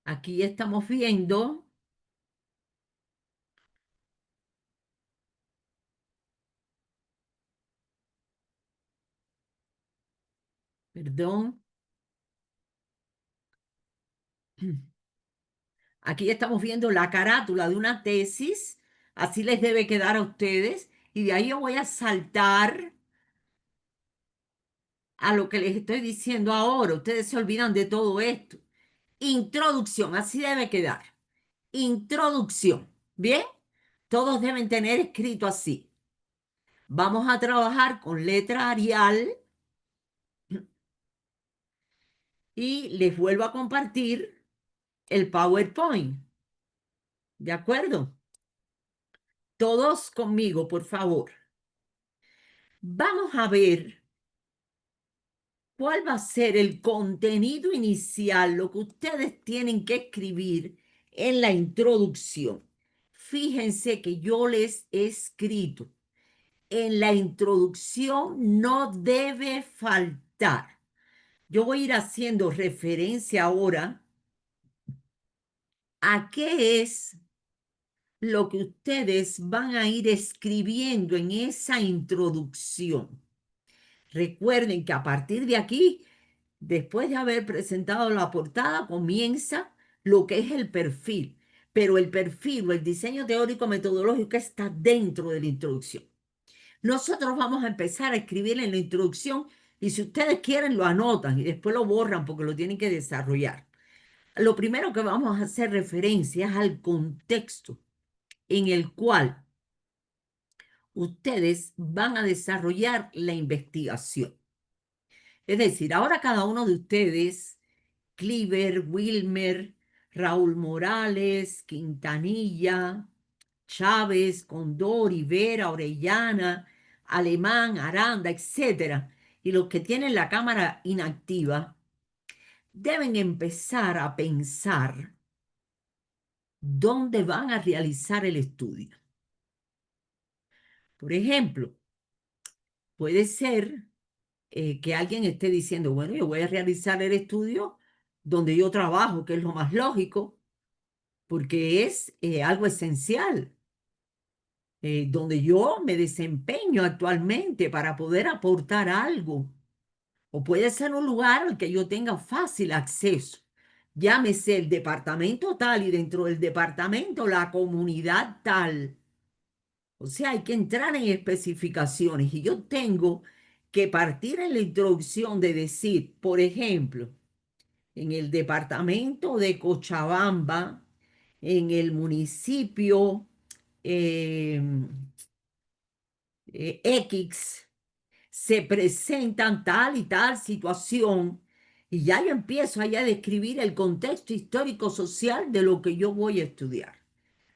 Aquí estamos viendo, perdón, aquí estamos viendo la carátula de una tesis, así les debe quedar a ustedes, y de ahí yo voy a saltar a lo que les estoy diciendo ahora. Ustedes se olvidan de todo esto. Introducción, así debe quedar. Introducción, ¿bien? Todos deben tener escrito así. Vamos a trabajar con letra Arial y les vuelvo a compartir el PowerPoint. ¿De acuerdo? Todos conmigo, por favor. Vamos a ver cuál va a ser el contenido inicial, lo que ustedes tienen que escribir en la introducción. Fíjense que yo les he escrito, en la introducción no debe faltar. Yo voy a ir haciendo referencia ahora a qué es lo que ustedes van a ir escribiendo en esa introducción. Recuerden que a partir de aquí, después de haber presentado la portada, comienza lo que es el perfil. Pero el perfil o el diseño teórico metodológico está dentro de la introducción. Nosotros vamos a empezar a escribir en la introducción y si ustedes quieren lo anotan y después lo borran porque lo tienen que desarrollar. Lo primero que vamos a hacer referencia es al contexto en el cual ustedes van a desarrollar la investigación. Es decir, ahora cada uno de ustedes, Cliver, Wilmer, Raúl Morales, Quintanilla, Chávez, Condori, Vera, Orellana, Alemán, Aranda, etcétera, y los que tienen la cámara inactiva, deben empezar a pensar dónde van a realizar el estudio. Por ejemplo, puede ser que alguien esté diciendo, bueno, yo voy a realizar el estudio donde yo trabajo, que es lo más lógico, porque es algo esencial, donde yo me desempeño actualmente para poder aportar algo. O puede ser un lugar al que yo tenga fácil acceso. Llámese el departamento tal y dentro del departamento la comunidad tal. O sea, hay que entrar en especificaciones y yo tengo que partir en la introducción de decir, por ejemplo, en el departamento de Cochabamba, en el municipio eh, X, se presentan tal y tal situación, y ya yo empiezo allá a describir el contexto histórico-social de lo que yo voy a estudiar.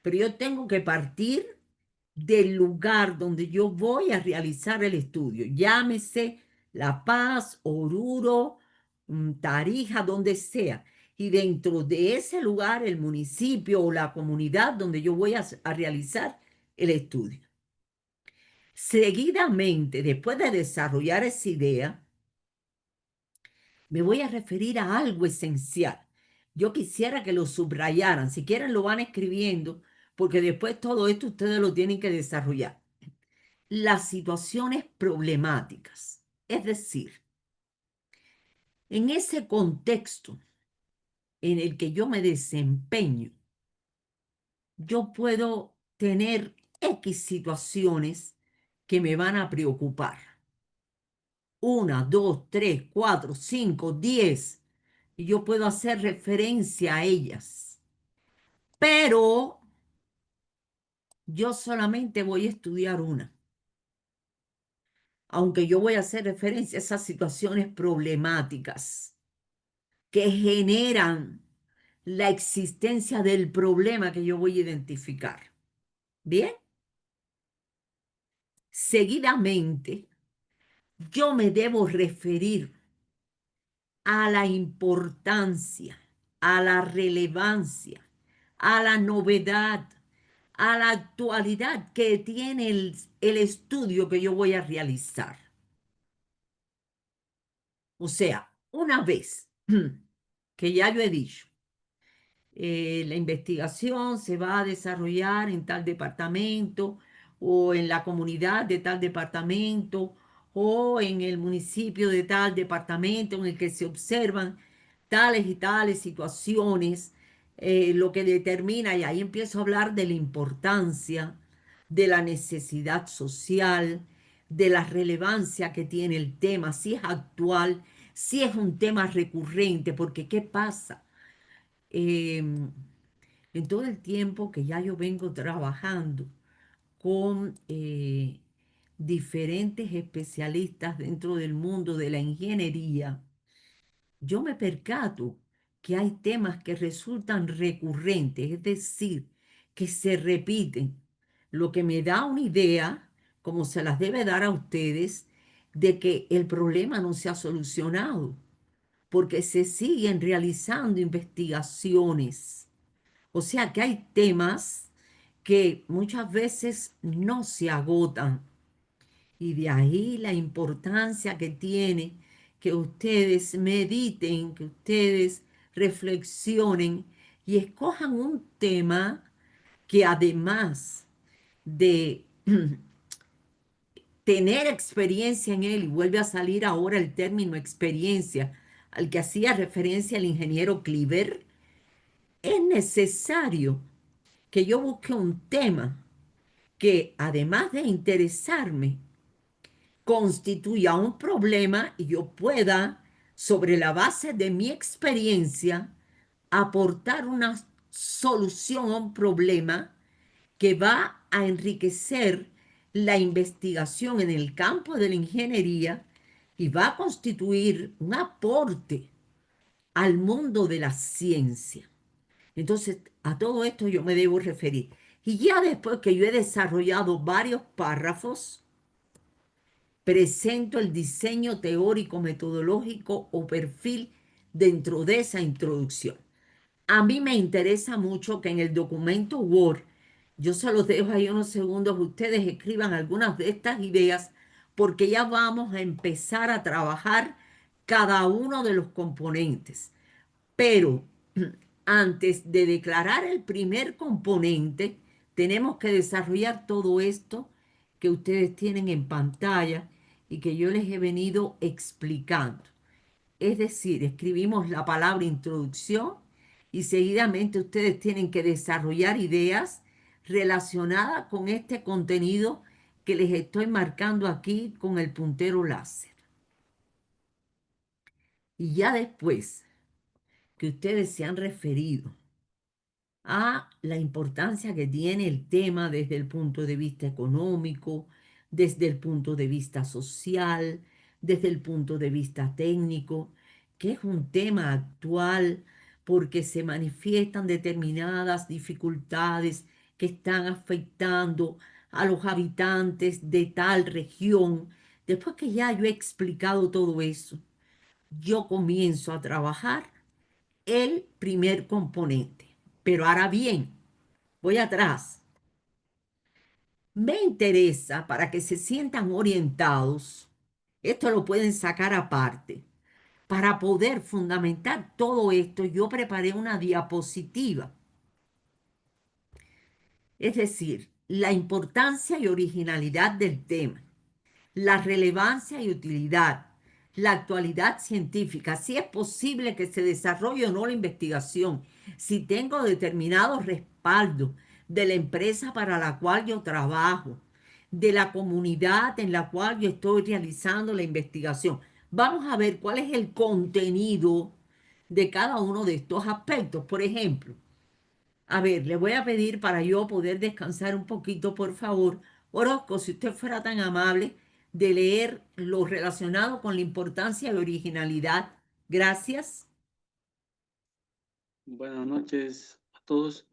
Pero yo tengo que partir del lugar donde yo voy a realizar el estudio, llámese La Paz, Oruro, Tarija, donde sea. Y dentro de ese lugar, el municipio o la comunidad donde yo voy a realizar el estudio. Seguidamente, después de desarrollar esa idea, me voy a referir a algo esencial. Yo quisiera que lo subrayaran, si quieren lo van escribiendo, porque después todo esto ustedes lo tienen que desarrollar. Las situaciones problemáticas, es decir, en ese contexto en el que yo me desempeño, yo puedo tener X situaciones que me van a preocupar. 1, 2, 3, 4, 5, 10. Y yo puedo hacer referencia a ellas. Pero yo solamente voy a estudiar una. Aunque yo voy a hacer referencia a esas situaciones problemáticas que generan la existencia del problema que yo voy a identificar. Bien. Seguidamente, yo me debo referir a la importancia, a la relevancia, a la novedad, a la actualidad que tiene el estudio que yo voy a realizar. O sea, una vez que ya yo he dicho, la investigación se va a desarrollar en tal departamento o en la comunidad de tal departamento o en el municipio de tal departamento en el que se observan tales y tales situaciones, lo que determina, y ahí empiezo a hablar de la importancia, de la necesidad social, de la relevancia que tiene el tema, si es actual, si es un tema recurrente, porque ¿qué pasa? em, en todo el tiempo que ya yo vengo trabajando con diferentes especialistas dentro del mundo de la ingeniería, yo me percato que hay temas que resultan recurrentes, es decir, que se repiten, lo que me da una idea, como se las debe dar a ustedes, de que el problema no se ha solucionado, porque se siguen realizando investigaciones. O sea que hay temas que muchas veces no se agotan, y de ahí la importancia que tiene que ustedes mediten, que ustedes reflexionen y escojan un tema que, además de tener experiencia en él, y vuelve a salir ahora el término experiencia al que hacía referencia el ingeniero Cliver, es necesario que yo busque un tema que, además de interesarme, constituya un problema y yo pueda, sobre la base de mi experiencia, aportar una solución a un problema que va a enriquecer la investigación en el campo de la ingeniería y va a constituir un aporte al mundo de la ciencia. Entonces, a todo esto yo me debo referir. Y ya después que yo he desarrollado varios párrafos, presento el diseño teórico, metodológico o perfil dentro de esa introducción. A mí me interesa mucho que en el documento Word, yo se los dejo ahí unos segundos, ustedes escriban algunas de estas ideas, porque ya vamos a empezar a trabajar cada uno de los componentes. Pero antes de declarar el primer componente, tenemos que desarrollar todo esto que ustedes tienen en pantalla y que yo les he venido explicando. Es decir, escribimos la palabra introducción y seguidamente ustedes tienen que desarrollar ideas relacionadas con este contenido que les estoy marcando aquí con el puntero láser. Y ya después que ustedes se han referido a la importancia que tiene el tema desde el punto de vista económico, desde el punto de vista social, desde el punto de vista técnico, que es un tema actual porque se manifiestan determinadas dificultades que están afectando a los habitantes de tal región. Después que ya yo he explicado todo eso, yo comienzo a trabajar el primer componente. Pero ahora bien, voy atrás. Me interesa para que se sientan orientados. Esto lo pueden sacar aparte. Para poder fundamentar todo esto, yo preparé una diapositiva. Es decir, la importancia y originalidad del tema, la relevancia y utilidad, la actualidad científica, si es posible que se desarrolle o no la investigación, si tengo determinado respaldo de la empresa para la cual yo trabajo, de la comunidad en la cual yo estoy realizando la investigación. Vamos a ver cuál es el contenido de cada uno de estos aspectos. Por ejemplo, a ver, le voy a pedir para yo poder descansar un poquito, por favor. Orozco, si usted fuera tan amable de leer lo relacionado con la importancia y originalidad. Gracias. Buenas noches a todos.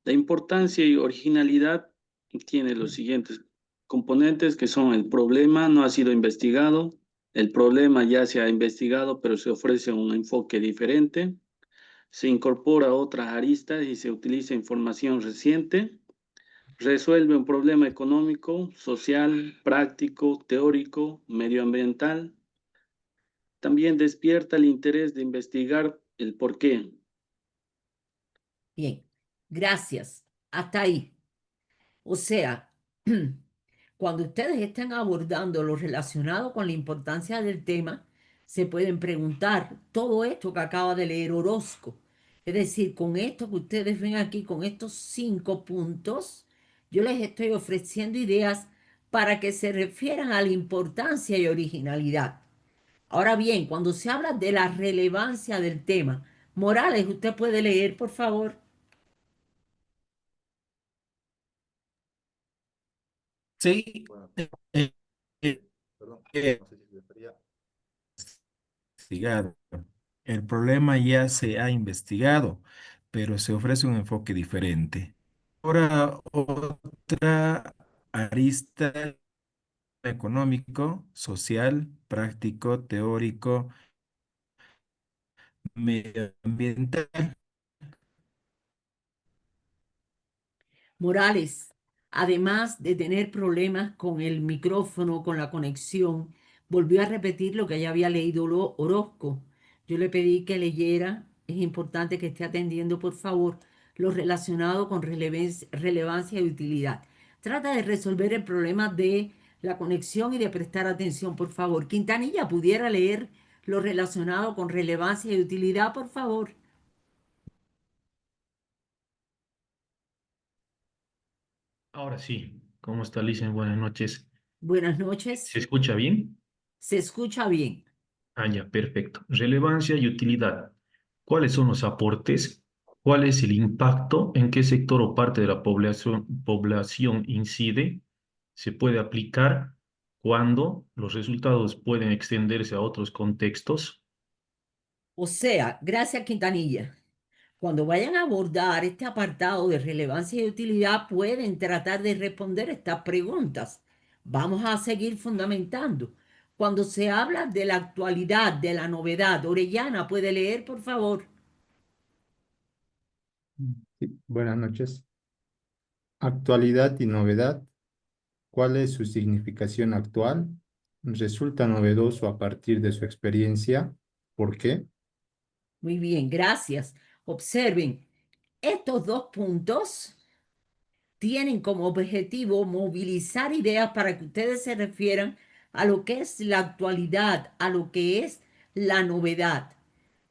La importancia y originalidad tiene los siguientes componentes que son: el problema no ha sido investigado, el problema ya se ha investigado, pero se ofrece un enfoque diferente, se incorpora otras aristas y se utiliza información reciente, resuelve un problema económico, social, práctico, teórico, medioambiental. También despierta el interés de investigar el por qué. Bien, gracias. Hasta ahí. O sea, cuando ustedes estén abordando lo relacionado con la importancia del tema, se pueden preguntar todo esto que acaba de leer Orozco. Es decir, con esto que ustedes ven aquí, con estos 5 puntos, yo les estoy ofreciendo ideas para que se refieran a la importancia y originalidad. Ahora bien, cuando se habla de la relevancia del tema, Morales, usted puede leer, por favor. Sí, eh, eh, investigado. El problema ya se ha investigado, pero se ofrece un enfoque diferente. Ahora, otra arista: económico, social, práctico, teórico, medioambiental. Morales, además de tener problemas con el micrófono, con la conexión, volvió a repetir lo que ya había leído Orozco. Yo le pedí que leyera, es importante que esté atendiendo, por favor, lo relacionado con relevancia y utilidad. Trata de resolver el problema de la conexión y de prestar atención, por favor. Quintanilla, ¿pudiera leer lo relacionado con relevancia y utilidad, por favor? Ahora sí, ¿cómo está, Licen? Buenas noches. Buenas ¿Se noches. escucha bien? Se escucha bien. Ah, ya, perfecto. Relevancia y utilidad. ¿Cuáles son los aportes? ¿Cuál es el impacto? ¿En qué sector o parte de la población incide? ¿Se puede aplicar? ¿Cuándo? ¿Los resultados pueden extenderse a otros contextos? O sea, gracias Quintanilla. Cuando vayan a abordar este apartado de relevancia y utilidad, pueden tratar de responder estas preguntas. Vamos a seguir fundamentando. Cuando se habla de la actualidad, de la novedad, Orellana, ¿puede leer, por favor? Sí, buenas noches. Actualidad y novedad. ¿Cuál es su significación actual? ¿Resulta novedoso a partir de su experiencia? ¿Por qué? Muy bien, gracias. Observen, estos 2 puntos tienen como objetivo movilizar ideas para que ustedes se refieran a lo que es la actualidad, a lo que es la novedad.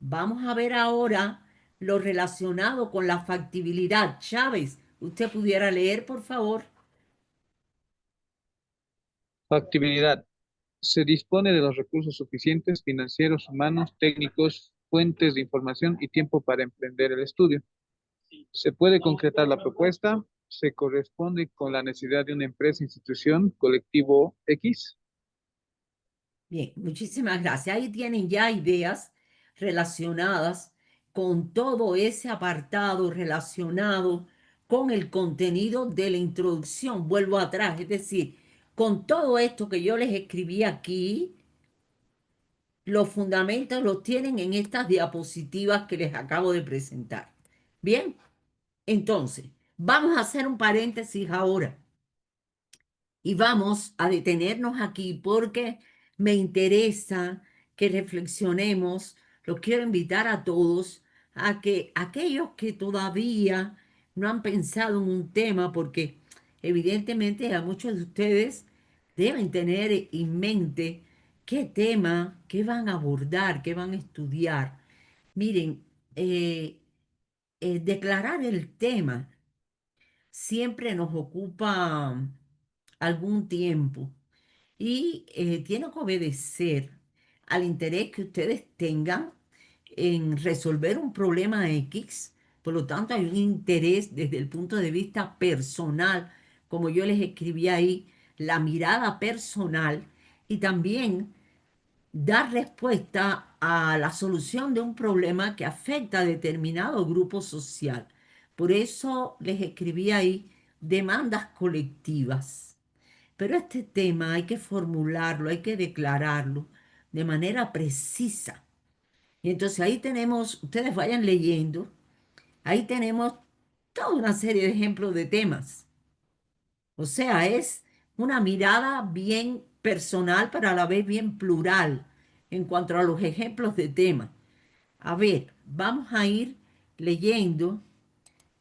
Vamos a ver ahora lo relacionado con la factibilidad. Chávez, usted pudiera leer, por favor. Factibilidad. Se dispone de los recursos suficientes, financieros, humanos, técnicos, fuentes de información y tiempo para emprender el estudio. Se puede concretar la propuesta, se corresponde con la necesidad de una empresa, institución, colectivo X. Bien, muchísimas gracias. Ahí tienen ya ideas relacionadas con todo ese apartado relacionado con el contenido de la introducción. Vuelvo atrás, es decir, con todo esto que yo les escribí aquí, los fundamentos los tienen en estas diapositivas que les acabo de presentar. Bien, entonces, vamos a hacer un paréntesis ahora. Y vamos a detenernos aquí porque me interesa que reflexionemos. Los quiero invitar a todos a que aquellos que todavía no han pensado en un tema, porque evidentemente a muchos de ustedes deben tener en mente qué tema, qué van a abordar, qué van a estudiar. Miren, eh, declarar el tema siempre nos ocupa algún tiempo y tiene que obedecer al interés que ustedes tengan en resolver un problema X. Por lo tanto, hay un interés desde el punto de vista personal, como yo les escribí ahí, la mirada personal y también dar respuesta a la solución de un problema que afecta a determinado grupo social. Por eso les escribí ahí demandas colectivas. Pero este tema hay que formularlo, hay que declararlo de manera precisa. Y entonces ahí tenemos, ustedes vayan leyendo, ahí tenemos toda una serie de ejemplos de temas. O sea, es una mirada bien personal, pero a la vez bien plural en cuanto a los ejemplos de temas. A ver, vamos a ir leyendo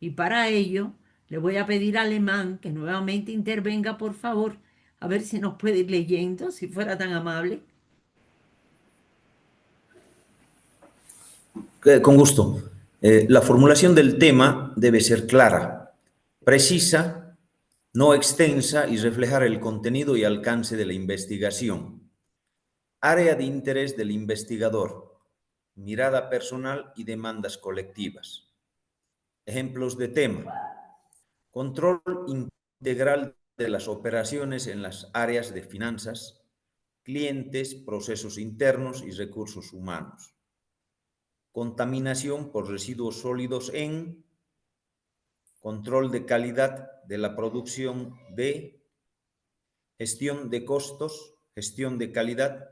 y para ello le voy a pedir a Alemán que nuevamente intervenga, por favor, a ver si nos puede ir leyendo, si fuera tan amable. Con gusto. La formulación del tema debe ser clara, precisa, no extensa y reflejar el contenido y alcance de la investigación. Área de interés del investigador, mirada personal y demandas colectivas. Ejemplos de tema. Control integral de las operaciones en las áreas de finanzas, clientes, procesos internos y recursos humanos. Contaminación por residuos sólidos en control de calidad de la producción de gestión de costos, gestión de calidad,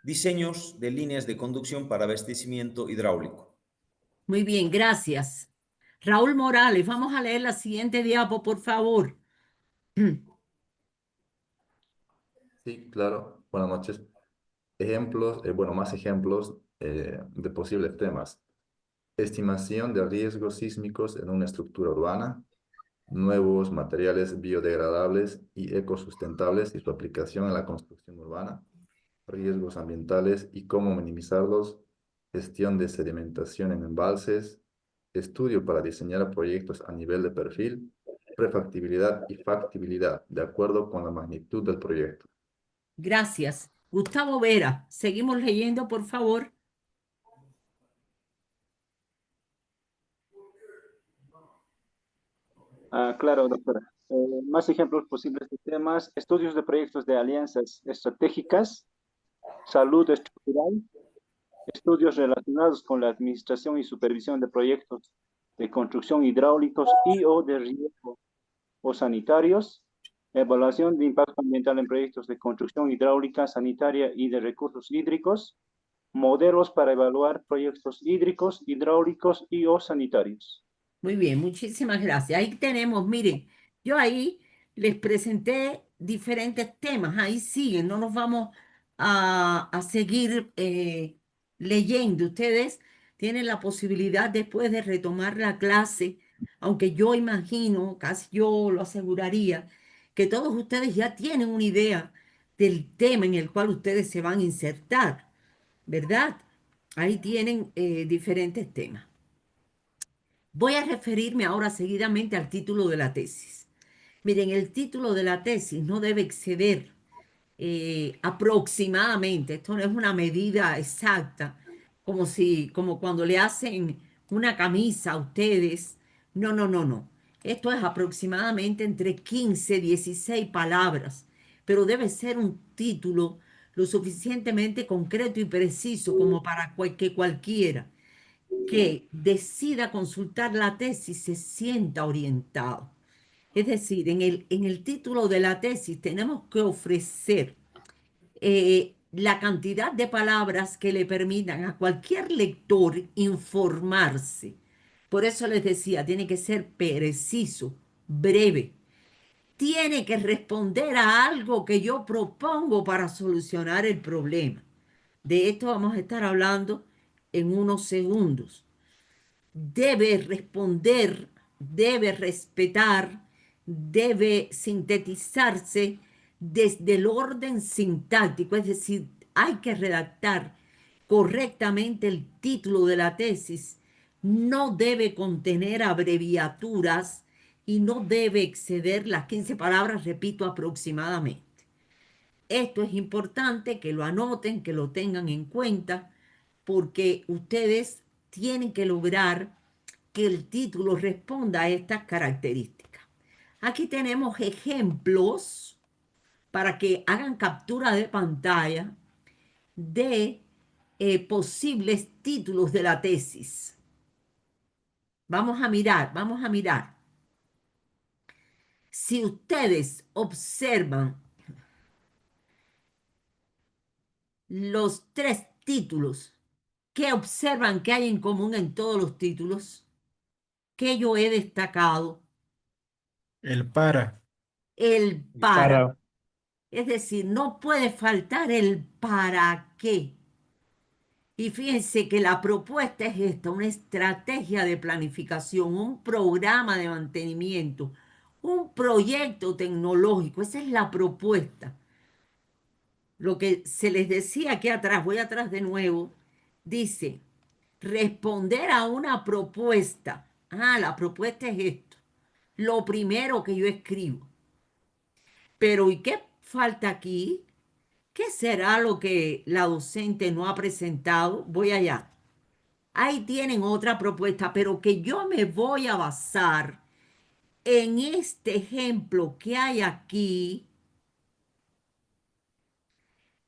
diseños de líneas de conducción para abastecimiento hidráulico. Muy bien, gracias. Raúl Morales, vamos a leer la siguiente diapo, por favor. Sí, claro. Buenas noches. Ejemplos, más ejemplos de posibles temas. Estimación de riesgos sísmicos en una estructura urbana, nuevos materiales biodegradables y ecosustentables y su aplicación en la construcción urbana, riesgos ambientales y cómo minimizarlos, gestión de sedimentación en embalses, estudio para diseñar proyectos a nivel de perfil, prefactibilidad y factibilidad, de acuerdo con la magnitud del proyecto. Gracias. Gustavo Vera, seguimos leyendo, por favor. Claro, doctora. Más ejemplos posibles de temas: estudios de proyectos de alianzas estratégicas, salud estructural, estudios relacionados con la administración y supervisión de proyectos de construcción hidráulicos y o de riesgo o sanitarios, evaluación de impacto ambiental en proyectos de construcción hidráulica, sanitaria y de recursos hídricos, modelos para evaluar proyectos hídricos, hidráulicos y o sanitarios. Muy bien, muchísimas gracias. Ahí tenemos, miren, yo ahí les presenté diferentes temas, ahí siguen, no nos vamos a seguir leyendo. Ustedes tienen la posibilidad después de retomar la clase, aunque yo imagino, casi yo lo aseguraría, que todos ustedes ya tienen una idea del tema en el cual ustedes se van a insertar, ¿verdad? Ahí tienen diferentes temas. Voy a referirme ahora seguidamente al título de la tesis. Miren, el título de la tesis no debe exceder aproximadamente, esto no es una medida exacta, como cuando le hacen una camisa a ustedes. No, no, no, no. Esto es aproximadamente entre 15 y 16 palabras, pero debe ser un título lo suficientemente concreto y preciso como para que cualquiera que decida consultar la tesis se sienta orientado. Es decir, en el título de la tesis tenemos que ofrecer la cantidad de palabras que le permitan a cualquier lector informarse. Por eso les decía, tiene que ser preciso, breve. Tiene que responder a algo que yo propongo para solucionar el problema. De esto vamos a estar hablando en unos segundos. Debe responder, debe respetar, debe sintetizarse desde el orden sintáctico, es decir, hay que redactar correctamente el título de la tesis, no debe contener abreviaturas y no debe exceder las 15 palabras, repito, aproximadamente. Esto es importante que lo anoten, que lo tengan en cuenta, porque ustedes tienen que lograr que el título responda a estas características. Aquí tenemos ejemplos para que hagan captura de pantalla de posibles títulos de la tesis. Vamos a mirar, vamos a mirar. Si ustedes observan los tres títulos, ¿qué observan que hay en común en todos los títulos? ¿Qué yo he destacado? El para. El Y para. para, Es decir, no puede faltar el para qué. Y fíjense que la propuesta es esta, una estrategia de planificación, un programa de mantenimiento, un proyecto tecnológico. Esa es la propuesta. Lo que se les decía aquí atrás, voy atrás de nuevo, dice, responder a una propuesta. Ah, la propuesta es esto. Lo primero que yo escribo. Pero ¿y qué falta aquí? ¿Qué será lo que la docente no ha presentado? Voy allá. Ahí tienen otra propuesta, pero que yo me voy a basar en este ejemplo que hay aquí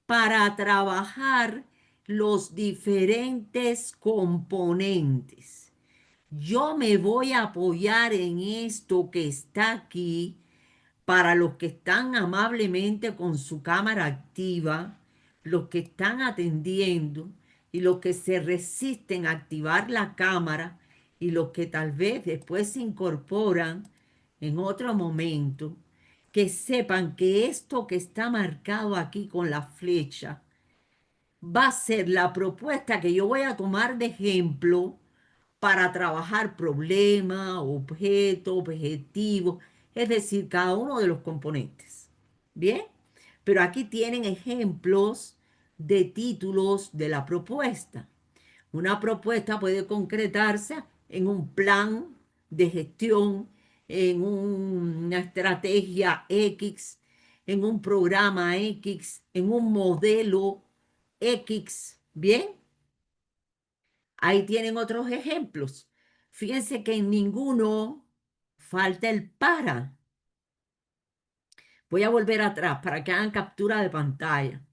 para trabajar los diferentes componentes. Yo me voy a apoyar en esto que está aquí para los que están amablemente con su cámara activa, los que están atendiendo y los que se resisten a activar la cámara y los que tal vez después se incorporan en otro momento, que sepan que esto que está marcado aquí con la flecha va a ser la propuesta que yo voy a tomar de ejemplo para trabajar problema, objeto, objetivo, es decir, cada uno de los componentes. ¿Bien? Pero aquí tienen ejemplos de títulos de la propuesta. Una propuesta puede concretarse en un plan de gestión, en una estrategia X, en un programa X, en un modelo X. ¿Bien? Ahí tienen otros ejemplos. Fíjense que en ninguno falta el para. Voy a volver atrás para que hagan captura de pantalla.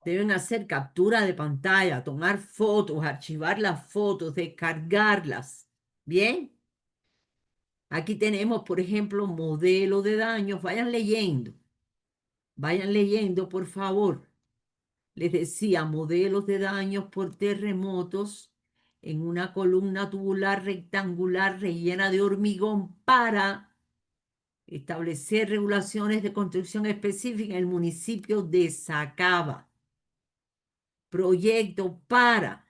Deben hacer captura de pantalla, tomar fotos, archivar las fotos, descargarlas. ¿Bien? Aquí tenemos, por ejemplo, modelo de daños. Vayan leyendo, por favor. Les decía, modelos de daños por terremotos en una columna tubular rectangular rellena de hormigón para establecer regulaciones de construcción específica en el municipio de Sacaba. Proyecto para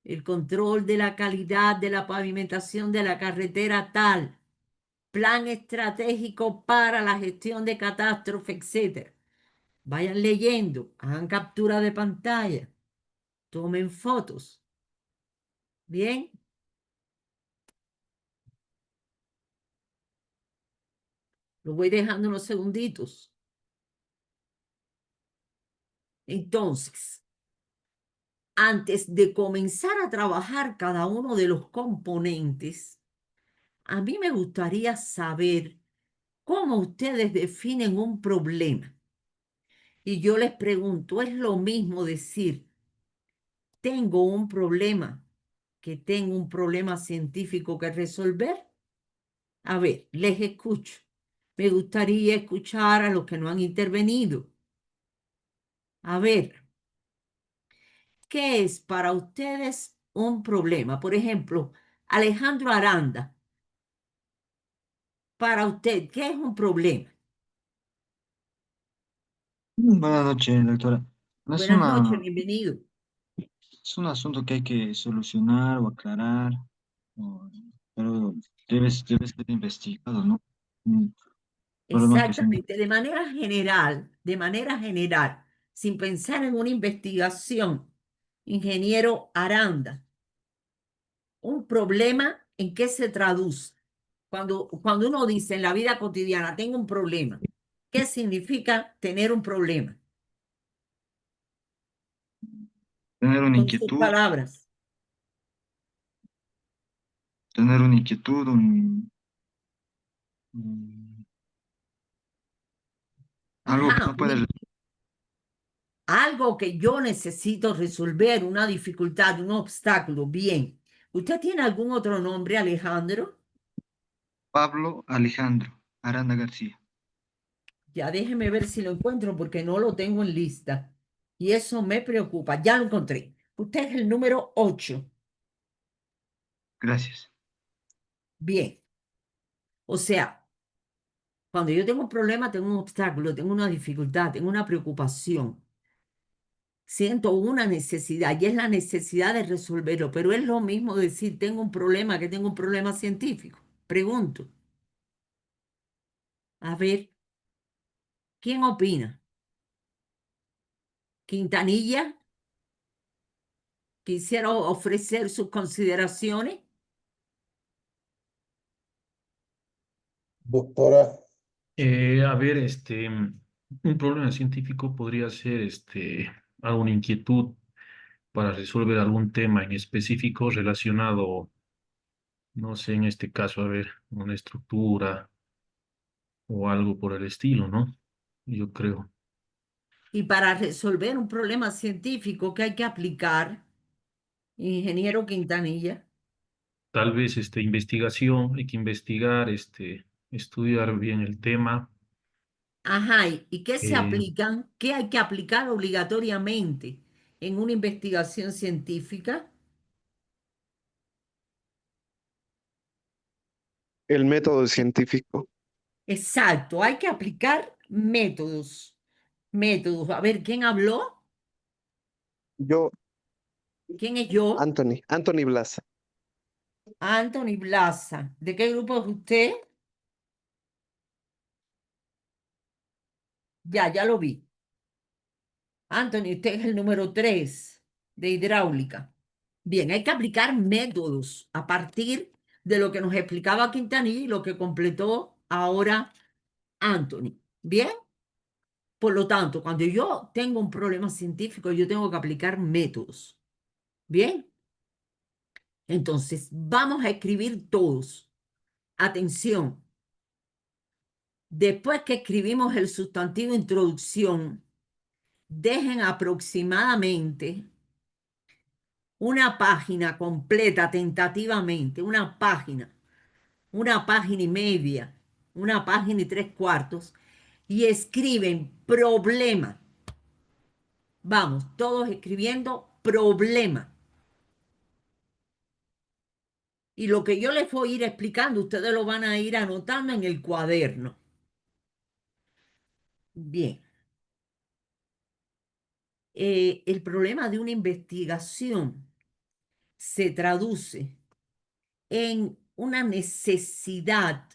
el control de la calidad de la pavimentación de la carretera tal. Plan estratégico para la gestión de catástrofe, etc. Vayan leyendo, hagan captura de pantalla, tomen fotos. Bien, lo voy dejando unos segunditos. Entonces, antes de comenzar a trabajar cada uno de los componentes, a mí me gustaría saber cómo ustedes definen un problema. Y yo les pregunto, ¿es lo mismo decir, tengo un problema, que tengo un problema científico que resolver? A ver, les escucho. Me gustaría escuchar a los que no han intervenido. A ver, ¿qué es para ustedes un problema? Por ejemplo, Alejandro Aranda, para usted, ¿qué es un problema? Buenas noches, doctora. No Buenas noches, bienvenido. es un asunto que hay que solucionar o aclarar, pero debe ser investigado, ¿no? Un problema que se... Exactamente, de manera general, sin pensar en una investigación, ingeniero Aranda, un problema, ¿en qué se traduce? Cuando uno dice en la vida cotidiana, tengo un problema, ¿qué significa tener un problema? Tener una Con sus inquietud, palabras. tener una inquietud, un- algo que Ajá, no puede... algo que yo necesito resolver, una dificultad, un obstáculo. Bien. ¿Usted tiene algún otro nombre, Alejandro? Pablo Alejandro Aranda García. Ya déjeme ver si lo encuentro porque no lo tengo en lista. Y eso me preocupa. Ya lo encontré. Usted es el número 8. Gracias. Bien. O sea, cuando yo tengo un problema, tengo un obstáculo, tengo una dificultad, tengo una preocupación. Siento una necesidad y es la necesidad de resolverlo, pero es lo mismo decir tengo un problema que tengo un problema científico. Pregunto, a ver, ¿quién opina? ¿Quintanilla? ¿Quisiera ofrecer sus consideraciones? Doctora, A ver, un problema científico podría ser alguna inquietud para resolver algún tema en específico relacionado, no sé, en este caso, a ver, una estructura o algo por el estilo, ¿no? Yo creo. Y para resolver un problema científico que hay que aplicar, ingeniero Quintanilla. Tal vez investigación, hay que investigar, estudiar bien el tema. Ajá, ¿y qué se eh, aplican? ¿Qué hay que aplicar obligatoriamente en una investigación científica? El método científico. Exacto, hay que aplicar métodos. Métodos. A ver, ¿quién habló? Yo, ¿Quién es yo? Anthony Blas. Anthony Blaza. ¿De qué grupo es usted? Ya lo vi. Anthony, usted es el número 3 de hidráulica. Bien, hay que aplicar métodos a partir de lo que nos explicaba Quintanilla y lo que completó ahora Anthony. Bien, por lo tanto, cuando yo tengo un problema científico, yo tengo que aplicar métodos. Bien, entonces vamos a escribir todos. Atención, después que escribimos el sustantivo introducción, dejen aproximadamente una página completa tentativamente, una página y media, una página y 3/4, y escriben problema. Vamos, todos escribiendo problema. Y lo que yo les voy a ir explicando, ustedes lo van a ir anotando en el cuaderno. Bien. El problema de una investigación se traduce en una necesidad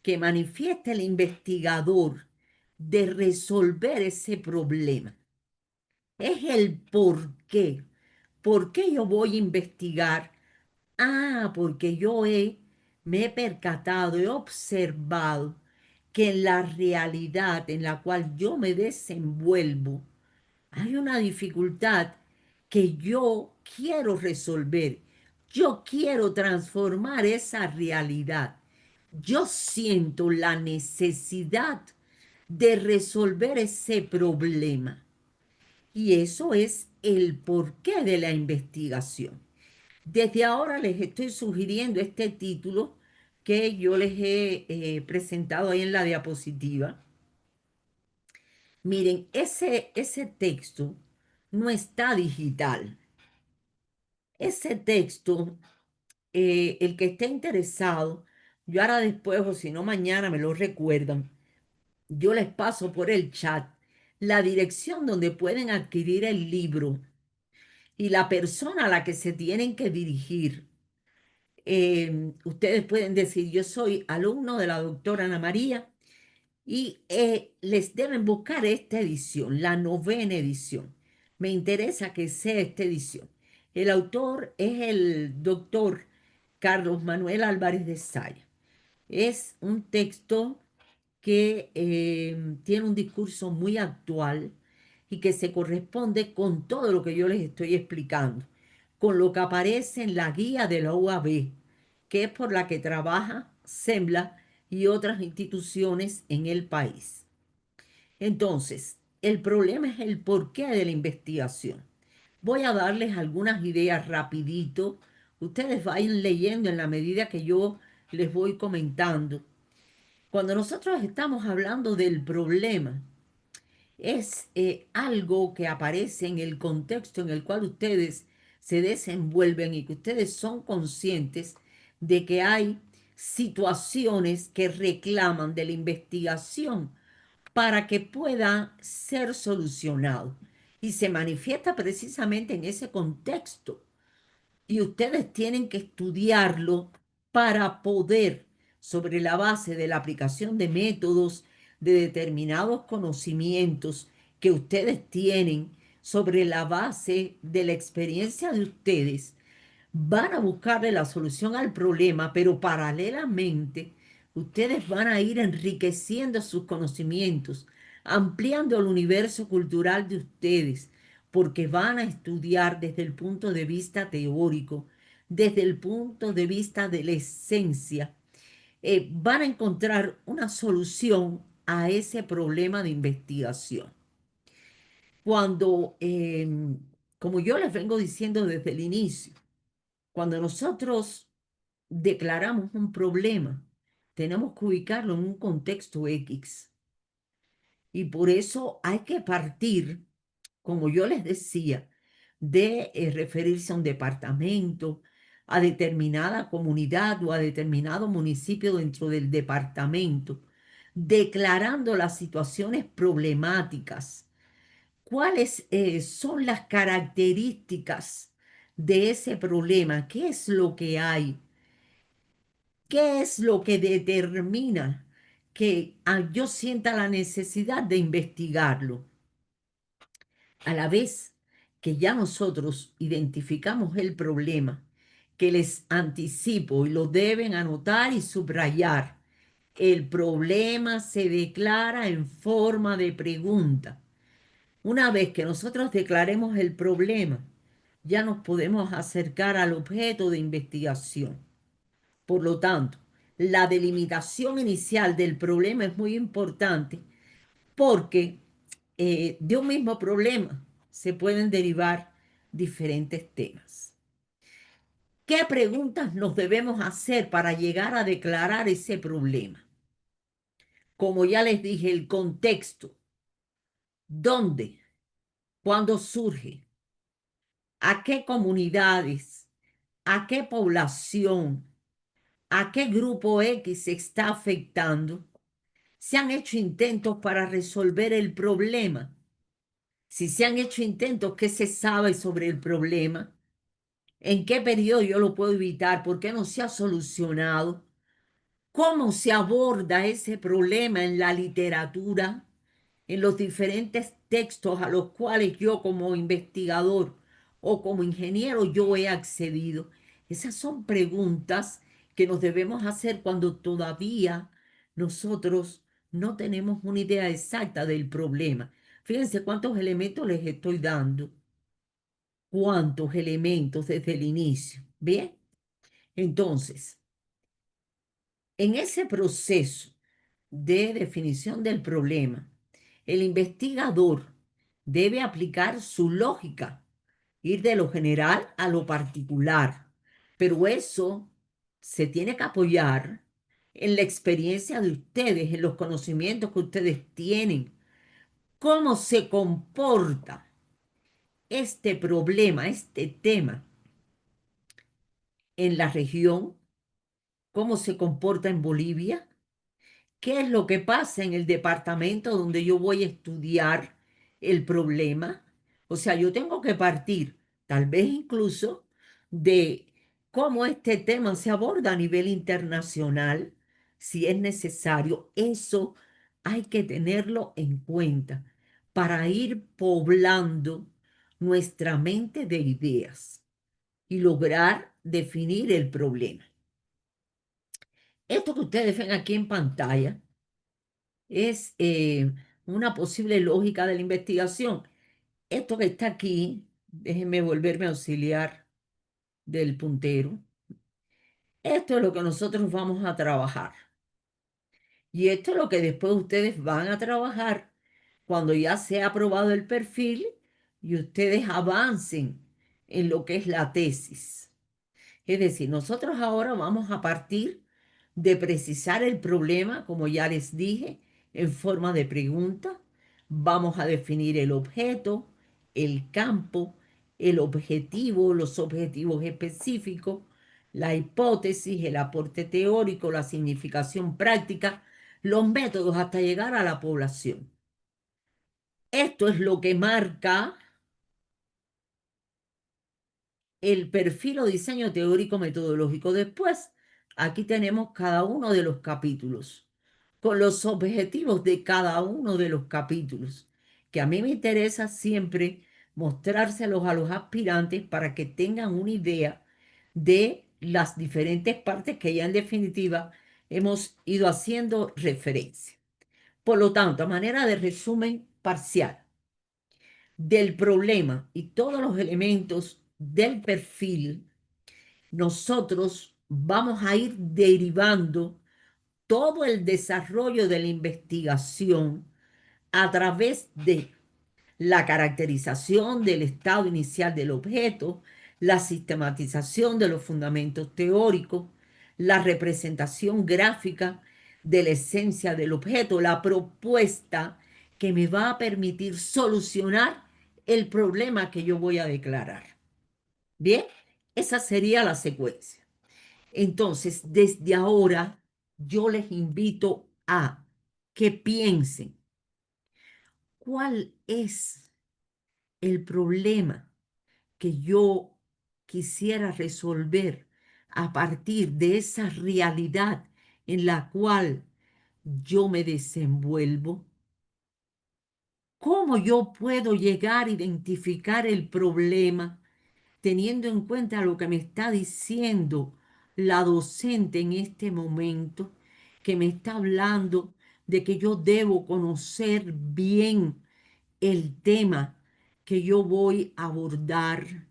que manifiesta el investigador de resolver ese problema. Es el por qué. ¿Por qué yo voy a investigar? Ah, porque me he percatado, he observado que en la realidad en la cual yo me desenvuelvo hay una dificultad que yo quiero resolver. Yo quiero transformar esa realidad. Yo siento la necesidad de resolver ese problema. Y eso es el porqué de la investigación. Desde ahora les estoy sugiriendo este título que yo les he presentado ahí en la diapositiva. Miren, ese texto no está digital. Ese texto, el que esté interesado, yo ahora después, o si no mañana me lo recuerdan, yo les paso por el chat la dirección donde pueden adquirir el libro y la persona a la que se tienen que dirigir. Ustedes pueden decir, yo soy alumno de la doctora Ana María y les deben buscar esta edición, la 9ª edición. Me interesa que sea esta edición. El autor es el doctor Carlos Manuel Álvarez de Saya. Es un texto que tiene un discurso muy actual y que se corresponde con todo lo que yo les estoy explicando, con lo que aparece en la guía de la UAB, que es por la que trabaja SEMBLA y otras instituciones en el país. Entonces, el problema es el porqué de la investigación. Voy a darles algunas ideas rapidito. Ustedes vayan leyendo en la medida que yo les voy comentando. Cuando nosotros estamos hablando del problema, es algo que aparece en el contexto en el cual ustedes se desenvuelven y que ustedes son conscientes de que hay situaciones que reclaman de la investigación para que pueda ser solucionado. Y se manifiesta precisamente en ese contexto. Y ustedes tienen que estudiarlo para poder, sobre la base de la aplicación de métodos, de determinados conocimientos que ustedes tienen, sobre la base de la experiencia de ustedes, van a buscarle la solución al problema, pero paralelamente ustedes van a ir enriqueciendo sus conocimientos, ampliando el universo cultural de ustedes, porque van a estudiar desde el punto de vista teórico, desde el punto de vista de la esencia. Van a encontrar una solución a ese problema de investigación. Cuando, como yo les vengo diciendo desde el inicio, cuando nosotros declaramos un problema, tenemos que ubicarlo en un contexto X. Y por eso hay que partir, como yo les decía, de referirse a un departamento, a determinada comunidad o a determinado municipio dentro del departamento, declarando las situaciones problemáticas. ¿Cuáles son las características de ese problema? ¿Qué es lo que hay? ¿Qué es lo que determina que yo sienta la necesidad de investigarlo? A la vez que ya nosotros identificamos el problema, que les anticipo y lo deben anotar y subrayar, el problema se declara en forma de pregunta. Una vez que nosotros declaremos el problema, ya nos podemos acercar al objeto de investigación. Por lo tanto, la delimitación inicial del problema es muy importante porque de un mismo problema se pueden derivar diferentes temas. ¿Qué preguntas nos debemos hacer para llegar a declarar ese problema? Como ya les dije, el contexto. ¿Dónde? ¿Cuándo surge? ¿A qué comunidades? ¿A qué población? ¿A qué grupo X se está afectando? ¿Se han hecho intentos para resolver el problema? Si se han hecho intentos, ¿qué se sabe sobre el problema? ¿En qué periodo yo lo puedo evitar? ¿Por qué no se ha solucionado? ¿Cómo se aborda ese problema en la literatura, en los diferentes textos a los cuales yo como investigador o como ingeniero yo he accedido? Esas son preguntas que nos debemos hacer cuando todavía nosotros no tenemos una idea exacta del problema. Fíjense cuántos elementos les estoy dando. cuántos elementos desde el inicio. Bien, entonces, en ese proceso de definición del problema, el investigador debe aplicar su lógica, ir de lo general a lo particular, pero eso se tiene que apoyar en la experiencia de ustedes, en los conocimientos que ustedes tienen, cómo se comporta este problema, este tema en la región, cómo se comporta en Bolivia, qué es lo que pasa en el departamento donde yo voy a estudiar el problema. O sea, yo tengo que partir tal vez incluso de cómo este tema se aborda a nivel internacional, si es necesario. Eso hay que tenerlo en cuenta para ir poblando nuestra mente de ideas y lograr definir el problema. Esto que ustedes ven aquí en pantalla es una posible lógica de la investigación. Esto que está aquí, déjenme volverme a auxiliar del puntero. Esto es lo que nosotros vamos a trabajar. Y esto es lo que después ustedes van a trabajar cuando ya se ha aprobado el perfil y ustedes avancen en lo que es la tesis. Es decir, nosotros ahora vamos a partir de precisar el problema, como ya les dije, en forma de pregunta. Vamos a definir el objeto, el campo, el objetivo, los objetivos específicos, la hipótesis, el aporte teórico, la significación práctica, los métodos hasta llegar a la población. Esto es lo que marca el perfil o diseño teórico metodológico. Después, aquí tenemos cada uno de los capítulos, con los objetivos de cada uno de los capítulos, que a mí me interesa siempre mostrárselos a los aspirantes para que tengan una idea de las diferentes partes que ya en definitiva hemos ido haciendo referencia. Por lo tanto, a manera de resumen parcial del problema y todos los elementos del perfil, nosotros vamos a ir derivando todo el desarrollo de la investigación a través de la caracterización del estado inicial del objeto, la sistematización de los fundamentos teóricos, la representación gráfica de la esencia del objeto, la propuesta que me va a permitir solucionar el problema que yo voy a declarar. Bien, esa sería la secuencia. Entonces, desde ahora, yo les invito a que piensen cuál es el problema que yo quisiera resolver a partir de esa realidad en la cual yo me desenvuelvo. ¿Cómo yo puedo llegar a identificar el problema teniendo en cuenta lo que me está diciendo la docente en este momento, que me está hablando de que yo debo conocer bien el tema que yo voy a abordar,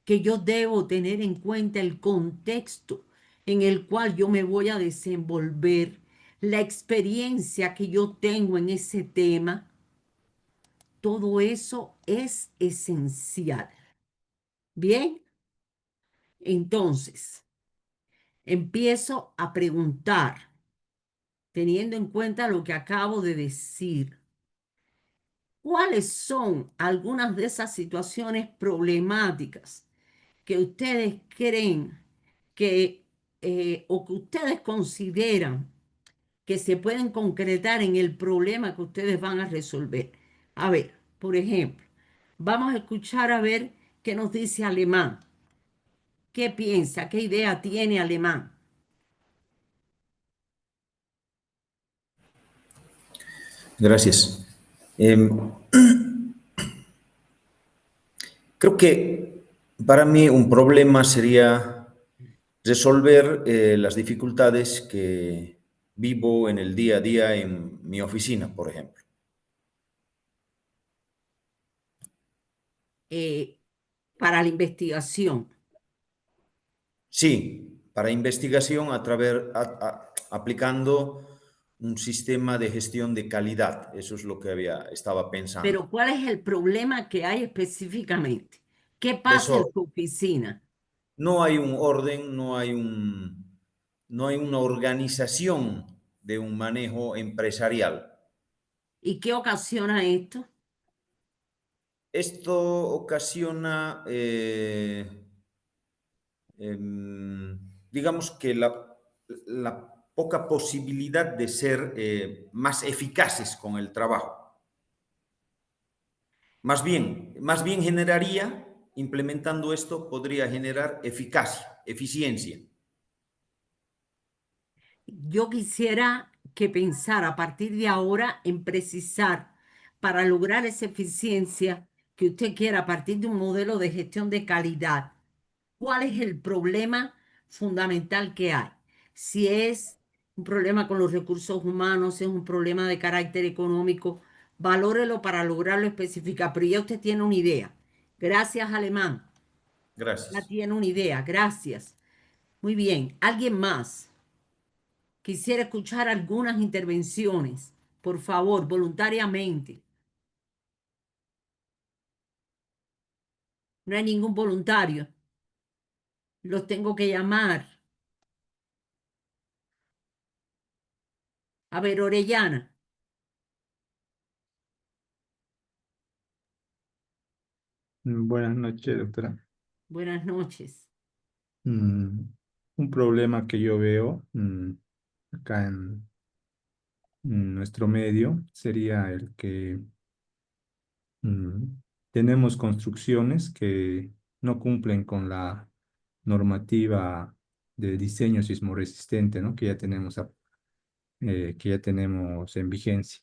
que yo debo tener en cuenta el contexto en el cual yo me voy a desenvolver, la experiencia que yo tengo en ese tema? Todo eso es esencial. Bien, entonces empiezo a preguntar, teniendo en cuenta lo que acabo de decir. ¿Cuáles son algunas de esas situaciones problemáticas que ustedes creen que o que ustedes consideran que se pueden concretar en el problema que ustedes van a resolver? A ver, por ejemplo, vamos a escuchar a ver qué nos dice Alemán. ¿Qué piensa? ¿Qué idea tiene Alemán? Gracias. Creo que para mí un problema sería resolver las dificultades que vivo en el día a día en mi oficina, por ejemplo. Eh, para la investigación. Sí, para investigación aplicando un sistema de gestión de calidad. Eso es lo que estaba pensando. Pero ¿cuál es el problema que hay específicamente? ¿Qué pasa en Desorden. su oficina? No hay un orden, no hay una organización de un manejo empresarial. ¿Y qué ocasiona esto? Esto ocasiona, digamos que la poca posibilidad de ser más eficaces con el trabajo. Más bien generaría, implementando esto, podría generar eficacia, eficiencia. Yo quisiera que pensara a partir de ahora en precisar para lograr esa eficiencia que usted quiera a partir de un modelo de gestión de calidad. ¿Cuál es el problema fundamental que hay? Si es un problema con los recursos humanos, si es un problema de carácter económico, valórelo para lograrlo especificar. Pero ya usted tiene una idea. Gracias, Alemán. Ya Gracias. tiene una idea. Gracias. Muy bien. ¿Alguien más? Quisiera escuchar algunas intervenciones, por favor, voluntariamente. No hay ningún voluntario. Los tengo que llamar. A ver, Orellana. Buenas noches, doctora. Buenas noches. Mm, un problema que yo veo acá en nuestro medio sería el que mm, tenemos construcciones que no cumplen con la normativa de diseño sismoresistente, ¿no? Que ya tenemos en vigencia.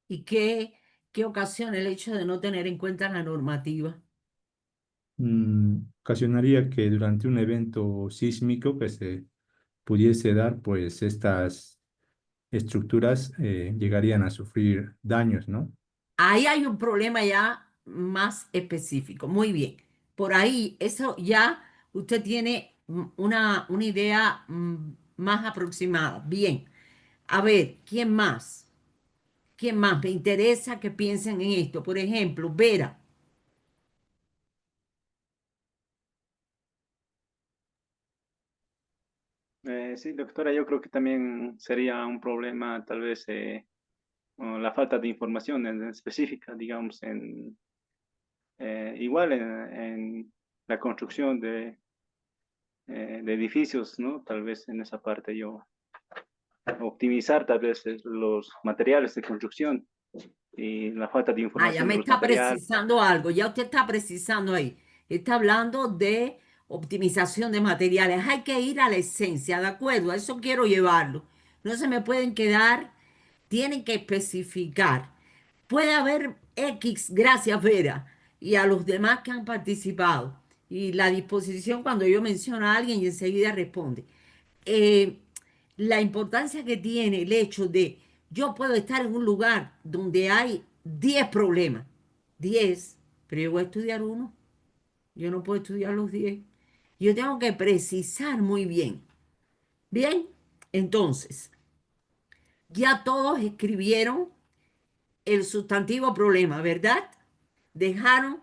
¿Y qué ocasiona el hecho de no tener en cuenta la normativa? Ocasionaría que durante un evento sísmico que se pudiese dar, pues estas estructuras llegarían a sufrir daños, ¿no? Ahí hay un problema ya más específico. Muy bien. Por ahí, eso ya usted tiene una idea más aproximada. Bien. A ver, ¿quién más? ¿Quién más? Me interesa que piensen en esto. Por ejemplo, Vera. Sí, doctora, yo creo que también sería un problema tal vez o la falta de información en específica, digamos, igual en la construcción de edificios, ¿no? Tal vez en esa parte yo optimizar tal vez los materiales de construcción y la falta de Ah, ya información de me los está materiales. precisando algo. Ya usted está precisando ahí. Está hablando de optimización de materiales. Hay que ir a la esencia, ¿de acuerdo? A eso quiero llevarlo. No se me pueden quedar, tienen que especificar. Puede haber X, gracias Vera, y a los demás que han participado. Y la disposición cuando yo menciono a alguien y enseguida responde. eh, la importancia que tiene el hecho de yo puedo estar en un lugar donde hay 10 problemas, 10, pero yo voy a estudiar uno, yo no puedo estudiar los 10. Yo tengo que precisar muy bien. Bien, entonces, ya todos escribieron el sustantivo problema, ¿verdad? Dejaron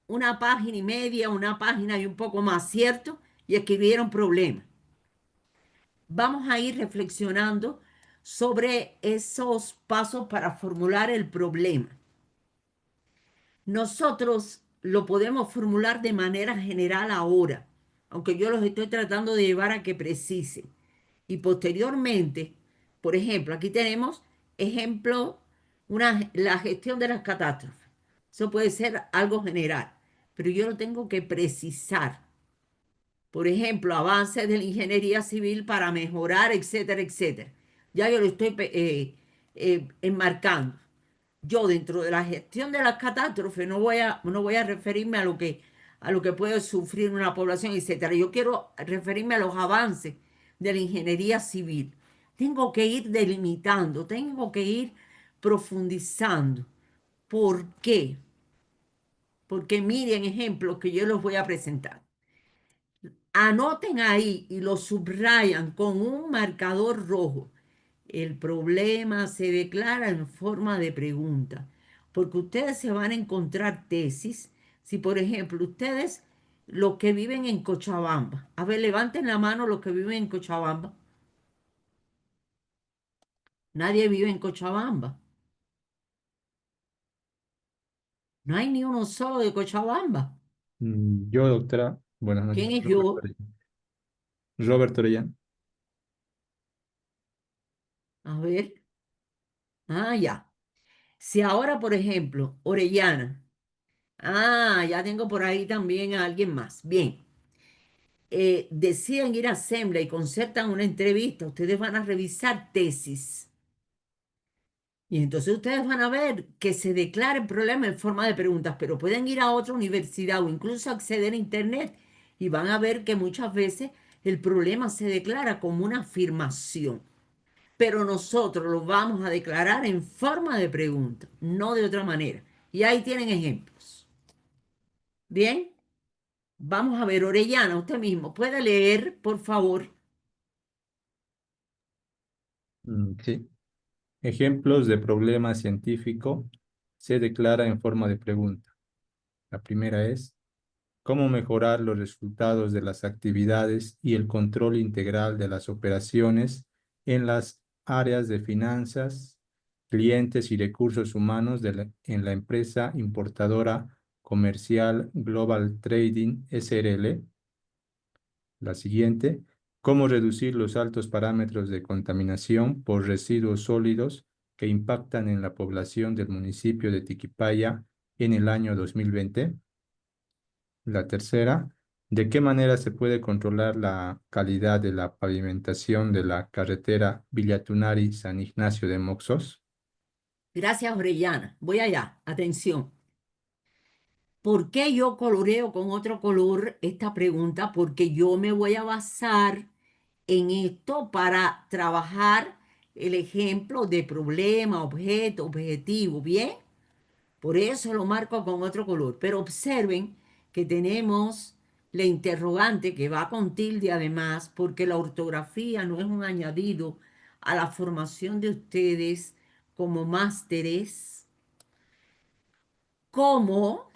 una página y media, una página y un poco más, ¿cierto? Y escribieron problema. Vamos a ir reflexionando sobre esos pasos para formular el problema. Nosotros lo podemos formular de manera general ahora, aunque yo los estoy tratando de llevar a que precisen. Y posteriormente, por ejemplo, aquí tenemos ejemplo, la gestión de las catástrofes. Eso puede ser algo general, pero yo lo tengo que precisar. Por ejemplo, avances de la ingeniería civil para mejorar, etcétera, etcétera. Ya yo lo estoy enmarcando. Yo dentro de la gestión de las catástrofes no voy a referirme a lo que puede sufrir una población, etcétera. Yo quiero referirme a los avances de la ingeniería civil. Tengo que ir delimitando, tengo que ir profundizando. ¿Por qué? porque miren ejemplos que yo les voy a presentar. Anoten ahí y lo subrayan con un marcador rojo. El problema se declara en forma de pregunta, porque ustedes se van a encontrar tesis. Si, por ejemplo, ustedes, los que viven en Cochabamba, a ver, levanten la mano los que viven en Cochabamba. Nadie vive en Cochabamba. No hay ni uno solo de Cochabamba. Yo, doctora, buenas noches. ¿Quién es yo? Robert Orellana. A ver. Ah, ya. Si ahora, por ejemplo, Orellana. Ah, ya tengo por ahí también a alguien más. Bien. Deciden ir a Sembla y concertan una entrevista, ustedes van a revisar tesis. Y entonces ustedes van a ver que se declara el problema en forma de preguntas, pero pueden ir a otra universidad o incluso acceder a Internet y van a ver que muchas veces el problema se declara como una afirmación. Pero nosotros lo vamos a declarar en forma de pregunta, no de otra manera. Y ahí tienen ejemplos. Bien, vamos a ver, Orellana, usted mismo, ¿puede leer, por favor? Sí. Ejemplos de problema científico se declara en forma de pregunta. La primera es, ¿cómo mejorar los resultados de las actividades y el control integral de las operaciones en las áreas de finanzas, clientes y recursos humanos en la empresa importadora comercial Global Trading SRL? La siguiente, ¿cómo reducir los altos parámetros de contaminación por residuos sólidos que impactan en la población del municipio de Tiquipaya en el año 2020? La tercera, ¿de qué manera se puede controlar la calidad de la pavimentación de la carretera Villatunari-San Ignacio de Moxos? Gracias, Orellana. Voy allá. Atención. ¿Por qué yo coloreo con otro color esta pregunta? Porque yo me voy a basar en esto para trabajar el ejemplo de problema, objeto, objetivo. ¿Bien? Por eso lo marco con otro color. Pero observen que tenemos la interrogante que va con tilde además, porque la ortografía no es un añadido a la formación de ustedes como másteres. ¿Cómo?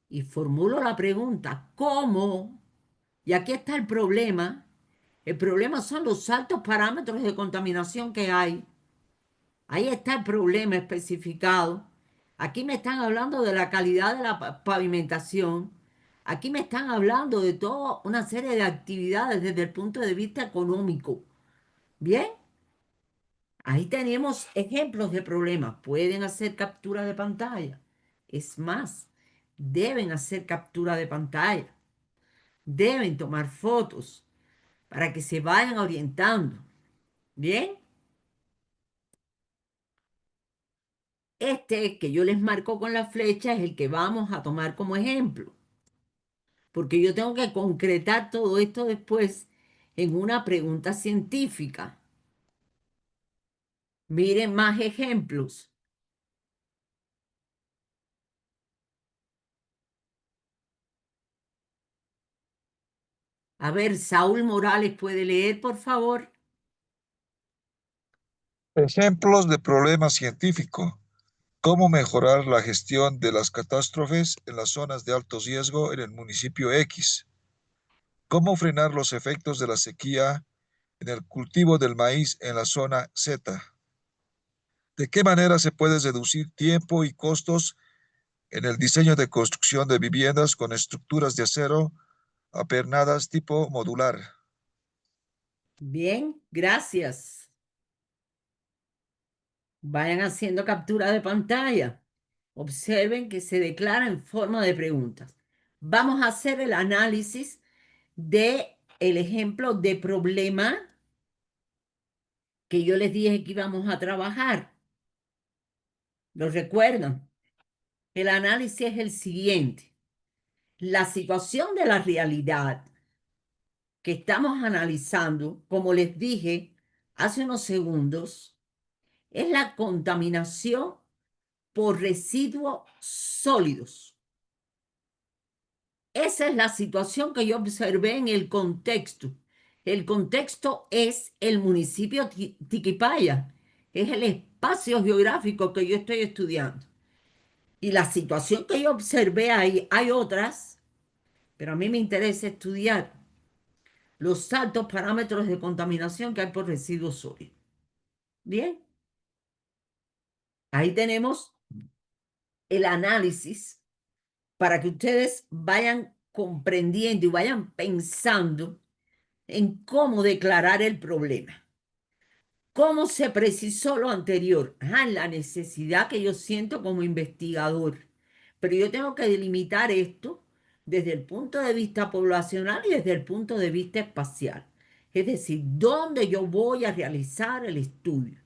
Y formulo la pregunta, ¿cómo? Y aquí está el problema. El problema son los altos parámetros de contaminación que hay. Ahí está el problema especificado. Aquí me están hablando de la calidad de la pavimentación. Aquí me están hablando de toda una serie de actividades desde el punto de vista económico. Bien, ahí tenemos ejemplos de problemas. Pueden hacer captura de pantalla. Es más, deben hacer captura de pantalla. Deben tomar fotos para que se vayan orientando. Bien. Este que yo les marco con la flecha es el que vamos a tomar como ejemplo, porque yo tengo que concretar todo esto después en una pregunta científica. Miren más ejemplos. A ver, Saúl Morales, ¿puede leer, por favor? Ejemplos de problema científico. ¿Cómo mejorar la gestión de las catástrofes en las zonas de alto riesgo en el municipio X? ¿Cómo frenar los efectos de la sequía en el cultivo del maíz en la zona Z? ¿De qué manera se puede reducir tiempo y costos en el diseño de construcción de viviendas con estructuras de acero apernadas tipo modular? Bien, gracias. Vayan haciendo captura de pantalla. Observen que se declara en forma de preguntas. Vamos a hacer el análisis de el ejemplo de problema que yo les dije que íbamos a trabajar. ¿Lo recuerdan? El análisis es el siguiente. La situación de la realidad que estamos analizando, como les dije hace unos segundos, es la contaminación por residuos sólidos. Esa es la situación que yo observé en el contexto. El contexto es el municipio Tiquipaya, es el espacio geográfico que yo estoy estudiando. Y la situación que yo observé ahí, hay otras, pero a mí me interesa estudiar los altos parámetros de contaminación que hay por residuos sólidos. Bien, ahí tenemos el análisis para que ustedes vayan comprendiendo y vayan pensando en cómo declarar el problema. ¿Cómo se precisó lo anterior? La necesidad que yo siento como investigador. Pero yo tengo que delimitar esto desde el punto de vista poblacional y desde el punto de vista espacial. Es decir, ¿dónde yo voy a realizar el estudio?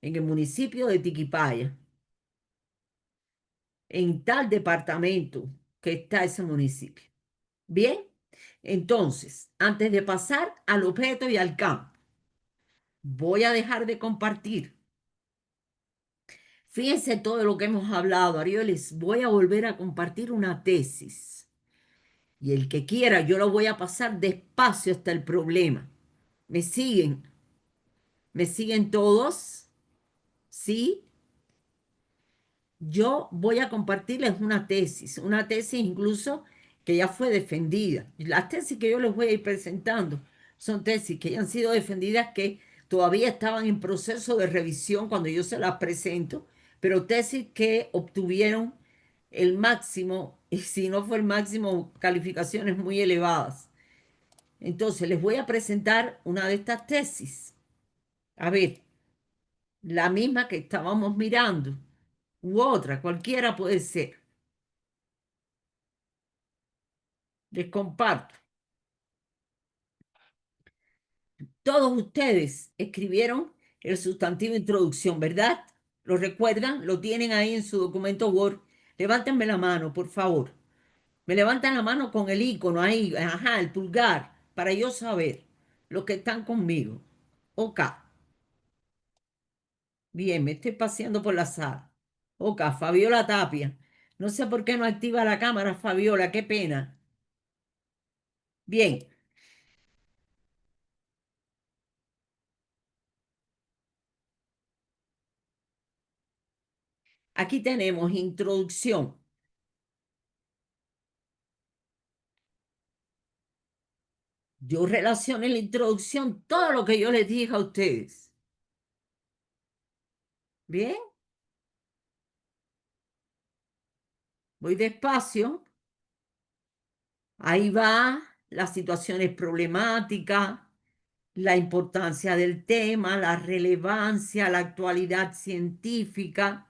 En el municipio de Tiquipaya, en tal departamento que está ese municipio. Bien, entonces, antes de pasar al objeto y al campo, voy a dejar de compartir. Fíjense todo lo que hemos hablado, Ariel, les voy a volver a compartir una tesis. Y el que quiera, yo lo voy a pasar despacio hasta el problema. ¿Me siguen? ¿Me siguen todos? ¿Sí? Yo voy a compartirles una tesis incluso que ya fue defendida. Las tesis que yo les voy a ir presentando son tesis que ya han sido defendidas, que todavía estaban en proceso de revisión cuando yo se las presento, pero tesis que obtuvieron el máximo, y si no fue el máximo, calificaciones muy elevadas. Entonces, les voy a presentar una de estas tesis. A ver, la misma que estábamos mirando u otra, cualquiera puede ser. Les comparto. Todos ustedes escribieron el sustantivo introducción, ¿verdad? ¿Lo recuerdan? ¿Lo tienen ahí en su documento Word? Levántenme la mano, por favor. Me levantan la mano con el icono ahí, ajá, el pulgar, para yo saber los que están conmigo. Ok. Bien, me estoy paseando por la sala. Ok, Fabiola Tapia. No sé por qué no activa la cámara, Fabiola, qué pena. Bien, aquí tenemos introducción. Yo relaciono en la introducción todo lo que yo les dije a ustedes. Bien, voy despacio. Ahí va las situaciones problemáticas, la importancia del tema, la relevancia, la actualidad científica.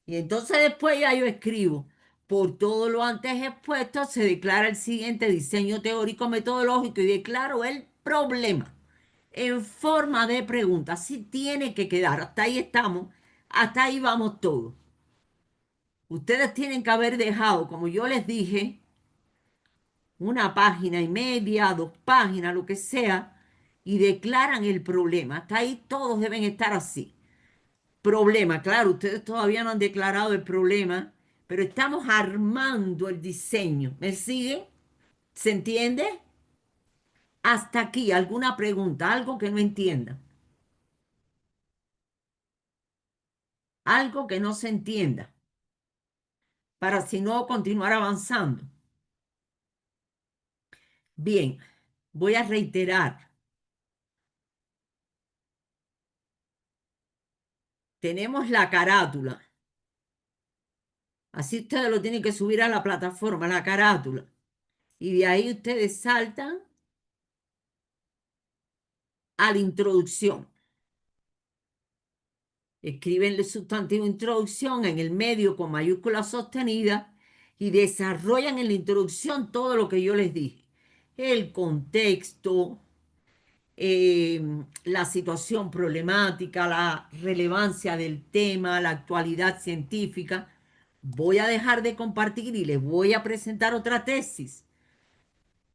Y entonces después ya yo escribo, por todo lo antes expuesto, se declara el siguiente diseño teórico metodológico y declaro el problema en forma de pregunta. Así tiene que quedar. Hasta ahí estamos. Hasta ahí vamos todos. Ustedes tienen que haber dejado, como yo les dije, una página y media, 2 páginas, lo que sea, y declaran el problema. Hasta ahí todos deben estar así. Problema, claro, ustedes todavía no han declarado el problema, pero estamos armando el diseño. ¿Me siguen? ¿Se entiende? Hasta aquí, ¿alguna pregunta? ¿Algo que no entienda? Algo que no se entienda, para si no continuar avanzando. Bien, voy a reiterar. Tenemos la carátula. Así ustedes lo tienen que subir a la plataforma, la carátula. Y de ahí ustedes saltan a la introducción. Escriben el sustantivo introducción en el medio con mayúscula sostenida y desarrollan en la introducción todo lo que yo les dije. El contexto, la situación problemática, la relevancia del tema, la actualidad científica. Voy a dejar de compartir y les voy a presentar otra tesis.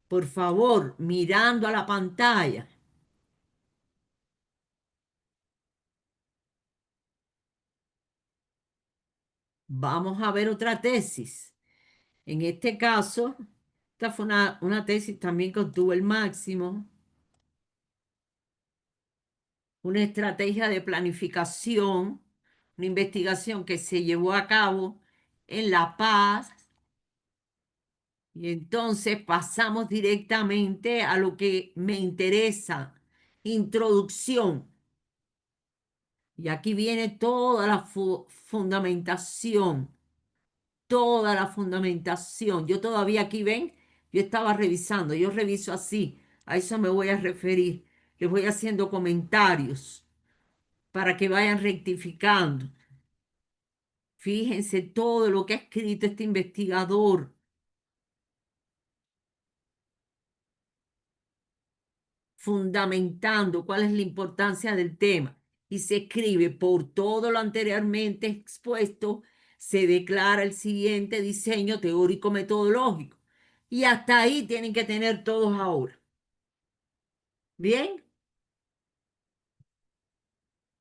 Por favor, mirando a la pantalla. Vamos a ver otra tesis. En este caso, esta fue una tesis también que obtuvo el máximo. Una estrategia de planificación, una investigación que se llevó a cabo en La Paz. Y entonces pasamos directamente a lo que me interesa, introducción. Y aquí viene toda la fundamentación, toda la fundamentación. Yo todavía aquí ven, yo estaba revisando, yo reviso así, a eso me voy a referir. Les voy haciendo comentarios para que vayan rectificando. Fíjense todo lo que ha escrito este investigador. Fundamentando cuál es la importancia del tema. Y se escribe: por todo lo anteriormente expuesto, se declara el siguiente diseño teórico metodológico. Y hasta ahí tienen que tener todos ahora. ¿Bien?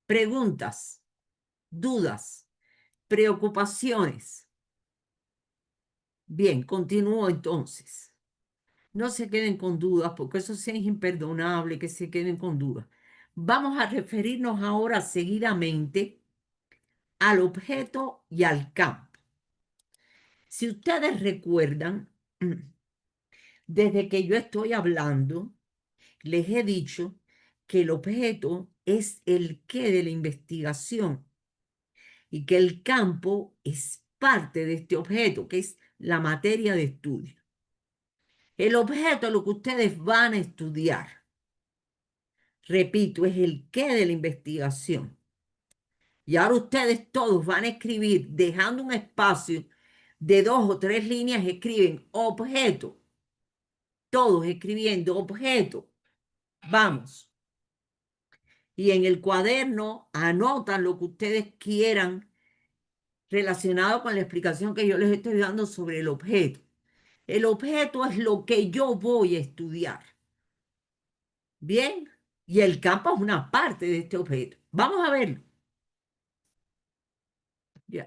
Preguntas, dudas, preocupaciones. Bien, continúo entonces. No se queden con dudas, porque eso sí es imperdonable que se queden con dudas. Vamos a referirnos ahora seguidamente al objeto y al campo. Si ustedes recuerdan, desde que yo estoy hablando, les he dicho que el objeto es el qué de la investigación y que el campo es parte de este objeto, que es la materia de estudio. El objeto es lo que ustedes van a estudiar. Repito, es el qué de la investigación. Y ahora ustedes todos van a escribir, dejando un espacio de 2 o 3 líneas, escriben objeto. Todos escribiendo objeto. Vamos. Y en el cuaderno anotan lo que ustedes quieran relacionado con la explicación que yo les estoy dando sobre el objeto. El objeto es lo que yo voy a estudiar. ¿Bien? Y el campo es una parte de este objeto. Vamos a verlo.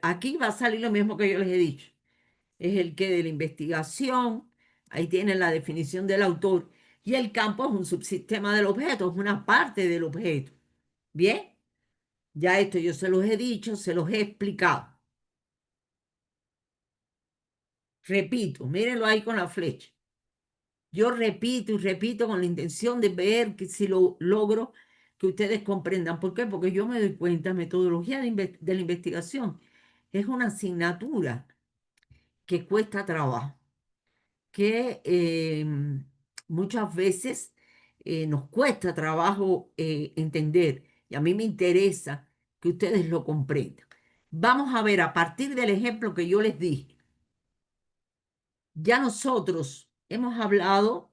Aquí va a salir lo mismo que yo les he dicho. Es el qué de la investigación. Ahí tienen la definición del autor. Y el campo es un subsistema del objeto, es una parte del objeto. ¿Bien? Ya esto yo se los he dicho, se los he explicado. Repito, mírenlo ahí con la flecha. Yo repito y repito con la intención de ver que si lo logro que ustedes comprendan. ¿Por qué? Porque yo me doy cuenta, metodología de la investigación es una asignatura que cuesta trabajo, que muchas veces nos cuesta trabajo entender, y a mí me interesa que ustedes lo comprendan. Vamos a ver, a partir del ejemplo que yo les dije, ya nosotros hemos hablado,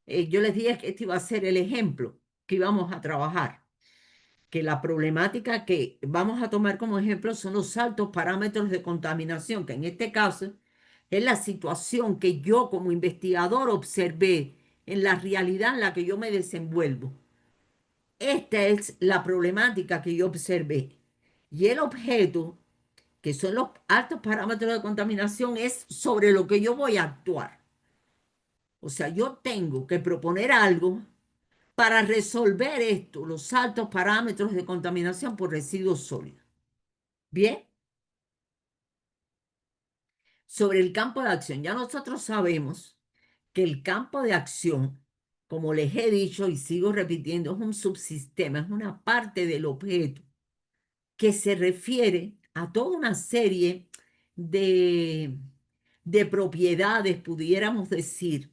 yo les dije que este iba a ser el ejemplo que íbamos a trabajar, que la problemática que vamos a tomar como ejemplo son los altos parámetros de contaminación, que en este caso es la situación que yo como investigador observé en la realidad en la que yo me desenvuelvo. Esta es la problemática que yo observé. Y el objeto, que son los altos parámetros de contaminación, es sobre lo que yo voy a actuar. O sea, yo tengo que proponer algo para resolver esto, los altos parámetros de contaminación por residuos sólidos. Bien. Sobre el campo de acción, ya nosotros sabemos que el campo de acción, como les he dicho y sigo repitiendo, es un subsistema, es una parte del objeto que se refiere a toda una serie de, propiedades, pudiéramos decir,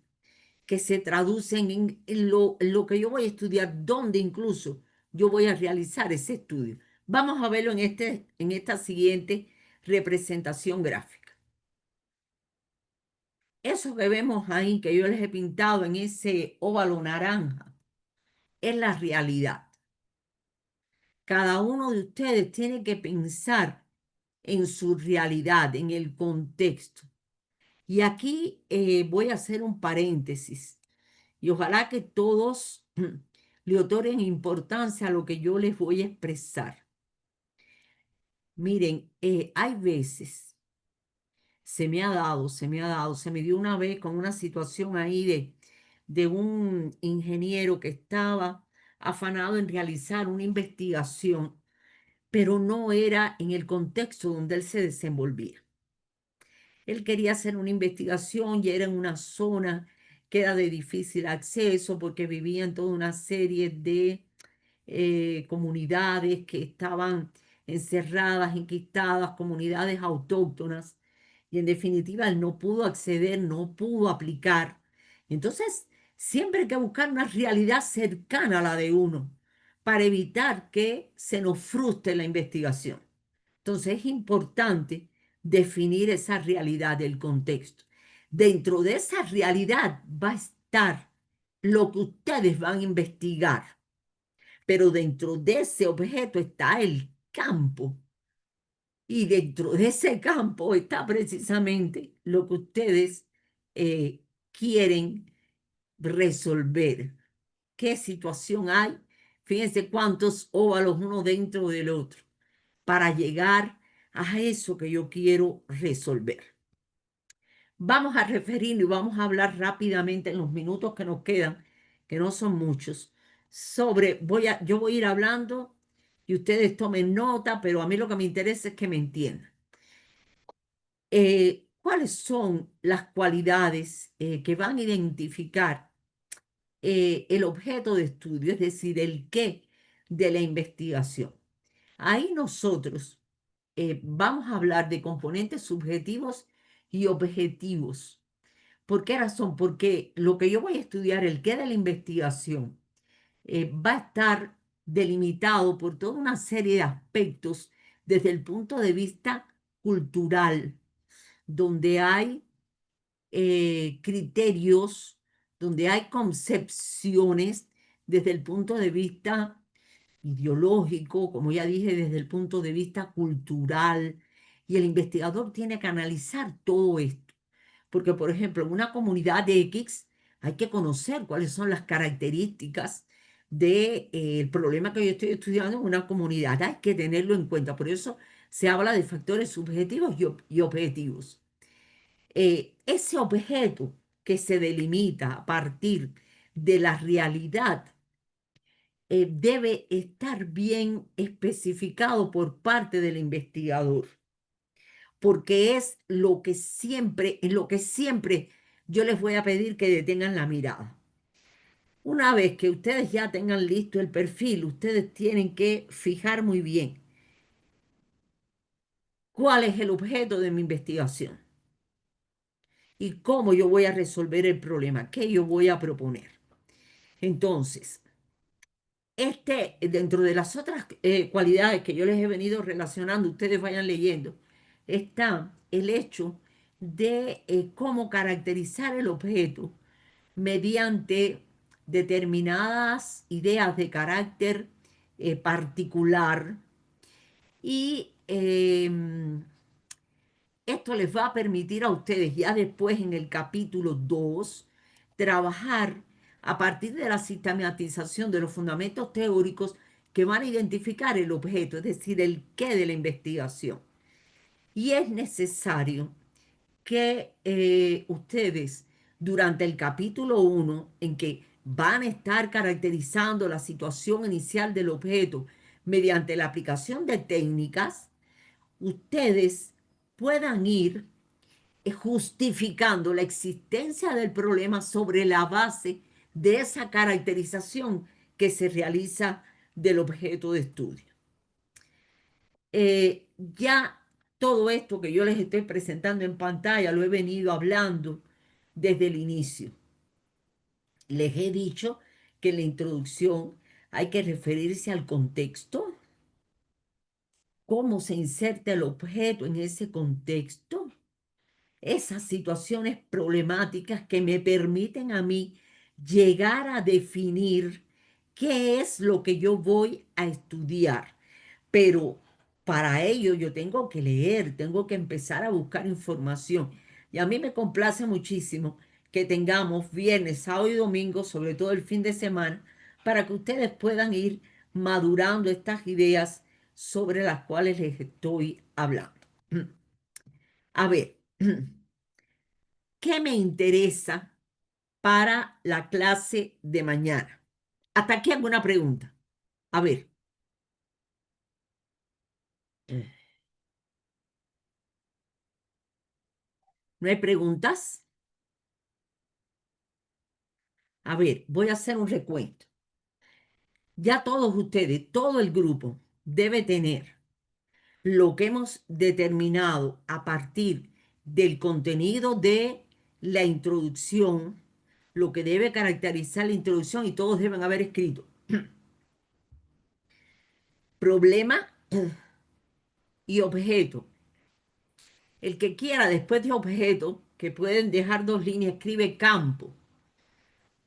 que se traducen en lo que yo voy a estudiar, donde incluso yo voy a realizar ese estudio. Vamos a verlo en esta siguiente representación gráfica. Eso que vemos ahí, que yo les he pintado en ese óvalo naranja, es la realidad. Cada uno de ustedes tiene que pensar en su realidad, en el contexto. Y aquí voy a hacer un paréntesis y ojalá que todos le otorguen importancia a lo que yo les voy a expresar. Miren, hay veces, se me ha dado, se me dio una vez con una situación ahí de un ingeniero que estaba afanado en realizar una investigación, pero no era en el contexto donde él se desenvolvía. Él quería hacer una investigación y era en una zona que era de difícil acceso porque vivía en toda una serie de comunidades que estaban encerradas, enquistadas, comunidades autóctonas. Y en definitiva, él no pudo acceder, no pudo aplicar. Entonces, siempre hay que buscar una realidad cercana a la de uno para evitar que se nos frustre la investigación. Entonces, es importante definir esa realidad del contexto. Dentro de esa realidad va a estar lo que ustedes van a investigar, pero dentro de ese objeto está el campo y dentro de ese campo está precisamente lo que ustedes quieren resolver. ¿Qué situación hay? Fíjense cuántos óvalos uno dentro del otro para llegar a eso que yo quiero resolver. Vamos a referirnos y vamos a hablar rápidamente en los minutos que nos quedan, que no son muchos, sobre, yo voy a ir hablando y ustedes tomen nota, pero a mí lo que me interesa es que me entiendan. ¿Cuáles son las cualidades que van a identificar el objeto de estudio, es decir, el qué de la investigación? Ahí nosotros vamos a hablar de componentes subjetivos y objetivos. ¿Por qué razón? Porque lo que yo voy a estudiar, el qué de la investigación, va a estar delimitado por toda una serie de aspectos desde el punto de vista cultural, donde hay criterios, donde hay concepciones desde el punto de vista ideológico, como ya dije, desde el punto de vista cultural, y el investigador tiene que analizar todo esto. Porque, por ejemplo, en una comunidad de X hay que conocer cuáles son las características del problema que yo estoy estudiando en una comunidad. Hay que tenerlo en cuenta. Por eso se habla de factores subjetivos y objetivos. Ese objeto que se delimita a partir de la realidad debe estar bien especificado por parte del investigador, porque es en lo que siempre yo les voy a pedir que detengan la mirada. Una vez que ustedes ya tengan listo el perfil, ustedes tienen que fijar muy bien cuál es el objeto de mi investigación y cómo yo voy a resolver el problema, qué yo voy a proponer. Entonces, dentro de las otras cualidades que yo les he venido relacionando, ustedes vayan leyendo, está el hecho de cómo caracterizar el objeto mediante determinadas ideas de carácter particular y esto les va a permitir a ustedes ya después en el capítulo 2 trabajar a partir de la sistematización de los fundamentos teóricos que van a identificar el objeto, es decir, el qué de la investigación. Y es necesario que ustedes durante el capítulo 1, en que van a estar caracterizando la situación inicial del objeto mediante la aplicación de técnicas, ustedes puedan ir justificando la existencia del problema sobre la base de esa caracterización que se realiza del objeto de estudio. Ya todo esto que yo les estoy presentando en pantalla lo he venido hablando desde el inicio. Les he dicho que en la introducción hay que referirse al contexto, cómo se inserta el objeto en ese contexto, esas situaciones problemáticas que me permiten a mí llegar a definir qué es lo que yo voy a estudiar. Pero para ello yo tengo que leer, tengo que empezar a buscar información. Y a mí me complace muchísimo que tengamos viernes, sábado y domingo, sobre todo el fin de semana, para que ustedes puedan ir madurando estas ideas sobre las cuales les estoy hablando. A ver, ¿Qué me interesa para la clase de mañana? Hasta aquí alguna pregunta. A ver. ¿No hay preguntas? A ver, voy a hacer un recuento. Ya todos ustedes, todo el grupo debe tener lo que hemos determinado a partir del contenido de la introducción, lo que debe caracterizar la introducción y todos deben haber escrito. Problema y objeto. El que quiera después de objeto, que pueden dejar 2 líneas, escribe campo.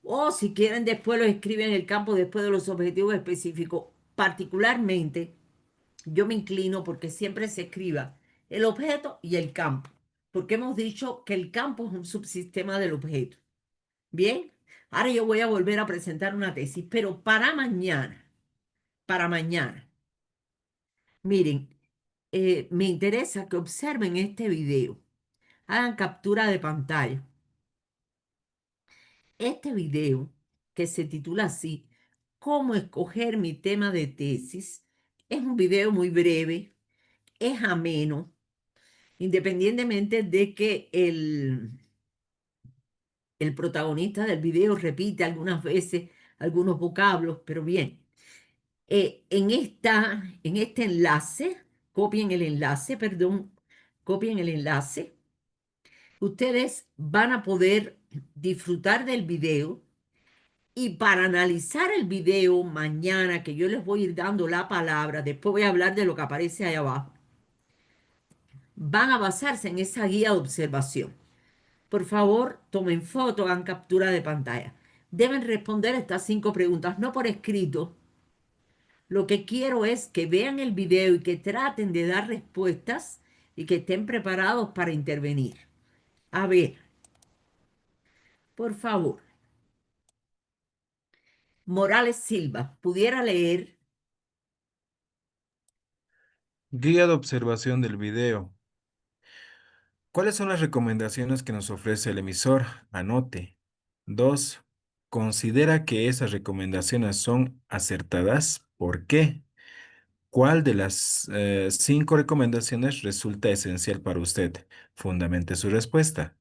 O si quieren después lo escriben en el campo después de los objetivos específicos. Particularmente, yo me inclino porque siempre se escriba el objeto y el campo, porque hemos dicho que el campo es un subsistema del objeto. Bien, ahora yo voy a volver a presentar una tesis, pero para mañana, miren, me interesa que observen este video, hagan captura de pantalla. Este video, que se titula así, ¿Cómo escoger mi tema de tesis? Es un video muy breve, es ameno, independientemente de que el protagonista del video repite algunas veces algunos vocablos, pero bien, en este enlace, copien el enlace, ustedes van a poder disfrutar del video y para analizar el video mañana, que yo les voy a ir dando la palabra, después voy a hablar de lo que aparece ahí abajo, van a basarse en esa guía de observación. Por favor, tomen foto, hagan captura de pantalla. Deben responder estas 5 preguntas, no por escrito. Lo que quiero es que vean el video y que traten de dar respuestas y que estén preparados para intervenir. A ver, por favor. Morales Silva, ¿pudiera leer? Guía de observación del video. ¿Cuáles son las recomendaciones que nos ofrece el emisor? Anote. 2. Considera que esas recomendaciones son acertadas. ¿Por qué? ¿Cuál de las 5 recomendaciones resulta esencial para usted? Fundamente su respuesta.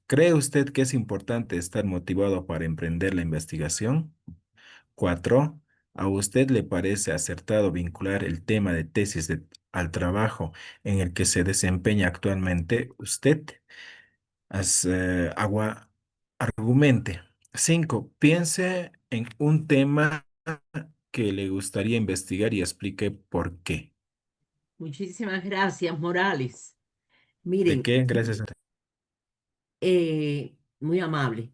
¿Cree usted que es importante estar motivado para emprender la investigación? 4. ¿A usted le parece acertado vincular el tema de tesis al trabajo en el que se desempeña actualmente usted? Argumente. 5. Piense en un tema que le gustaría investigar y explique por qué. Muchísimas gracias, Morales. ¿De Miren, qué? Gracias. muy amable.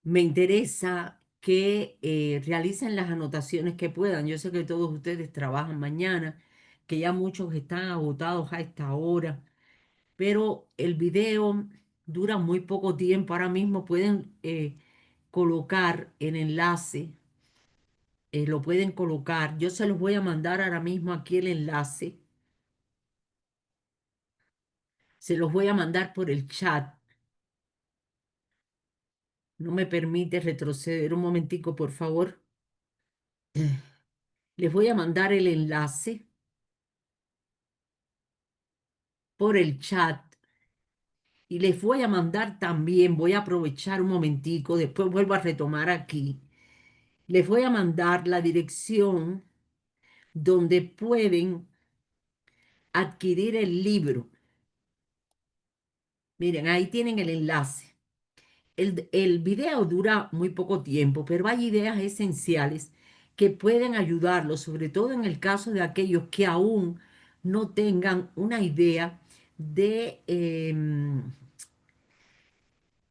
Me interesa que realicen las anotaciones que puedan. Yo sé que todos ustedes trabajan mañana, que ya muchos están agotados a esta hora, pero el video dura muy poco tiempo. Ahora mismo pueden colocar el enlace, lo pueden colocar. Yo se los voy a mandar ahora mismo aquí el enlace. Se los voy a mandar por el chat. No me permite retroceder un momentico, por favor. Les voy a mandar el enlace por el chat y les voy a mandar también, voy a aprovechar un momentico, después vuelvo a retomar aquí. Les voy a mandar la dirección donde pueden adquirir el libro. Miren, ahí tienen el enlace. El video dura muy poco tiempo, pero hay ideas esenciales que pueden ayudarlos, sobre todo en el caso de aquellos que aún no tengan una idea de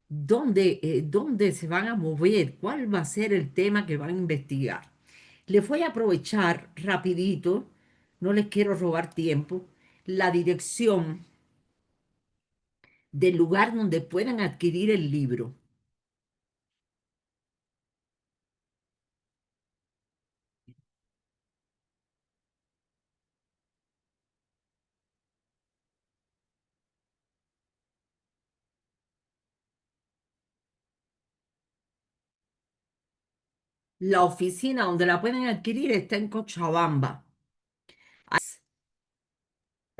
dónde se van a mover, cuál va a ser el tema que van a investigar. Les voy a aprovechar rapidito, no les quiero robar tiempo, la dirección del lugar donde puedan adquirir el libro. La oficina donde la pueden adquirir está en Cochabamba.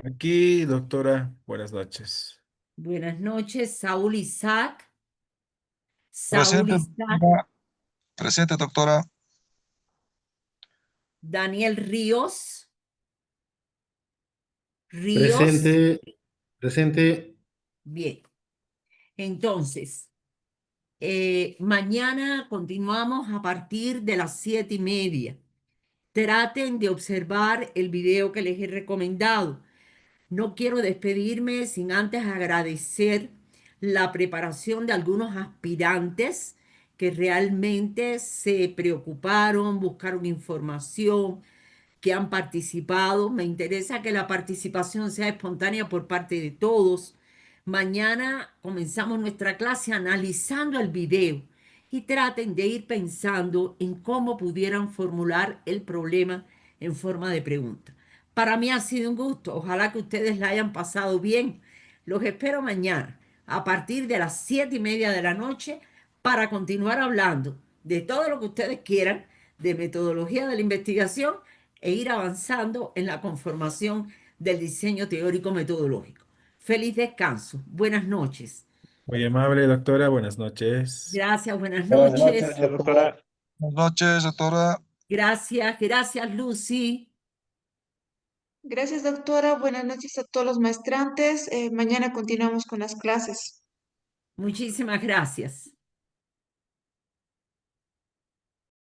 Aquí, doctora, buenas noches. Buenas noches, Saúl Isaac. Saúl Presente, Isaac, doctora. Presente, doctora. Daniel Ríos. Ríos. Presente, presente. Bien. Entonces, mañana continuamos a partir de las 7:30. Traten de observar el video que les he recomendado. No quiero despedirme sin antes agradecer la preparación de algunos aspirantes que realmente se preocuparon, buscaron información, que han participado. Me interesa que la participación sea espontánea por parte de todos. Mañana comenzamos nuestra clase analizando el video y traten de ir pensando en cómo pudieran formular el problema en forma de pregunta. Para mí ha sido un gusto. Ojalá que ustedes la hayan pasado bien. Los espero mañana a partir de las 7:30 de la noche para continuar hablando de todo lo que ustedes quieran, de metodología de la investigación e ir avanzando en la conformación del diseño teórico metodológico. Feliz descanso. Buenas noches. Muy amable, doctora, buenas noches. Gracias, buenas Buenas noches. noches, doctora. Buenas noches, doctora. Gracias, Lucy. Gracias, doctora. Buenas noches a todos los maestrantes. Mañana continuamos con las clases. Muchísimas gracias.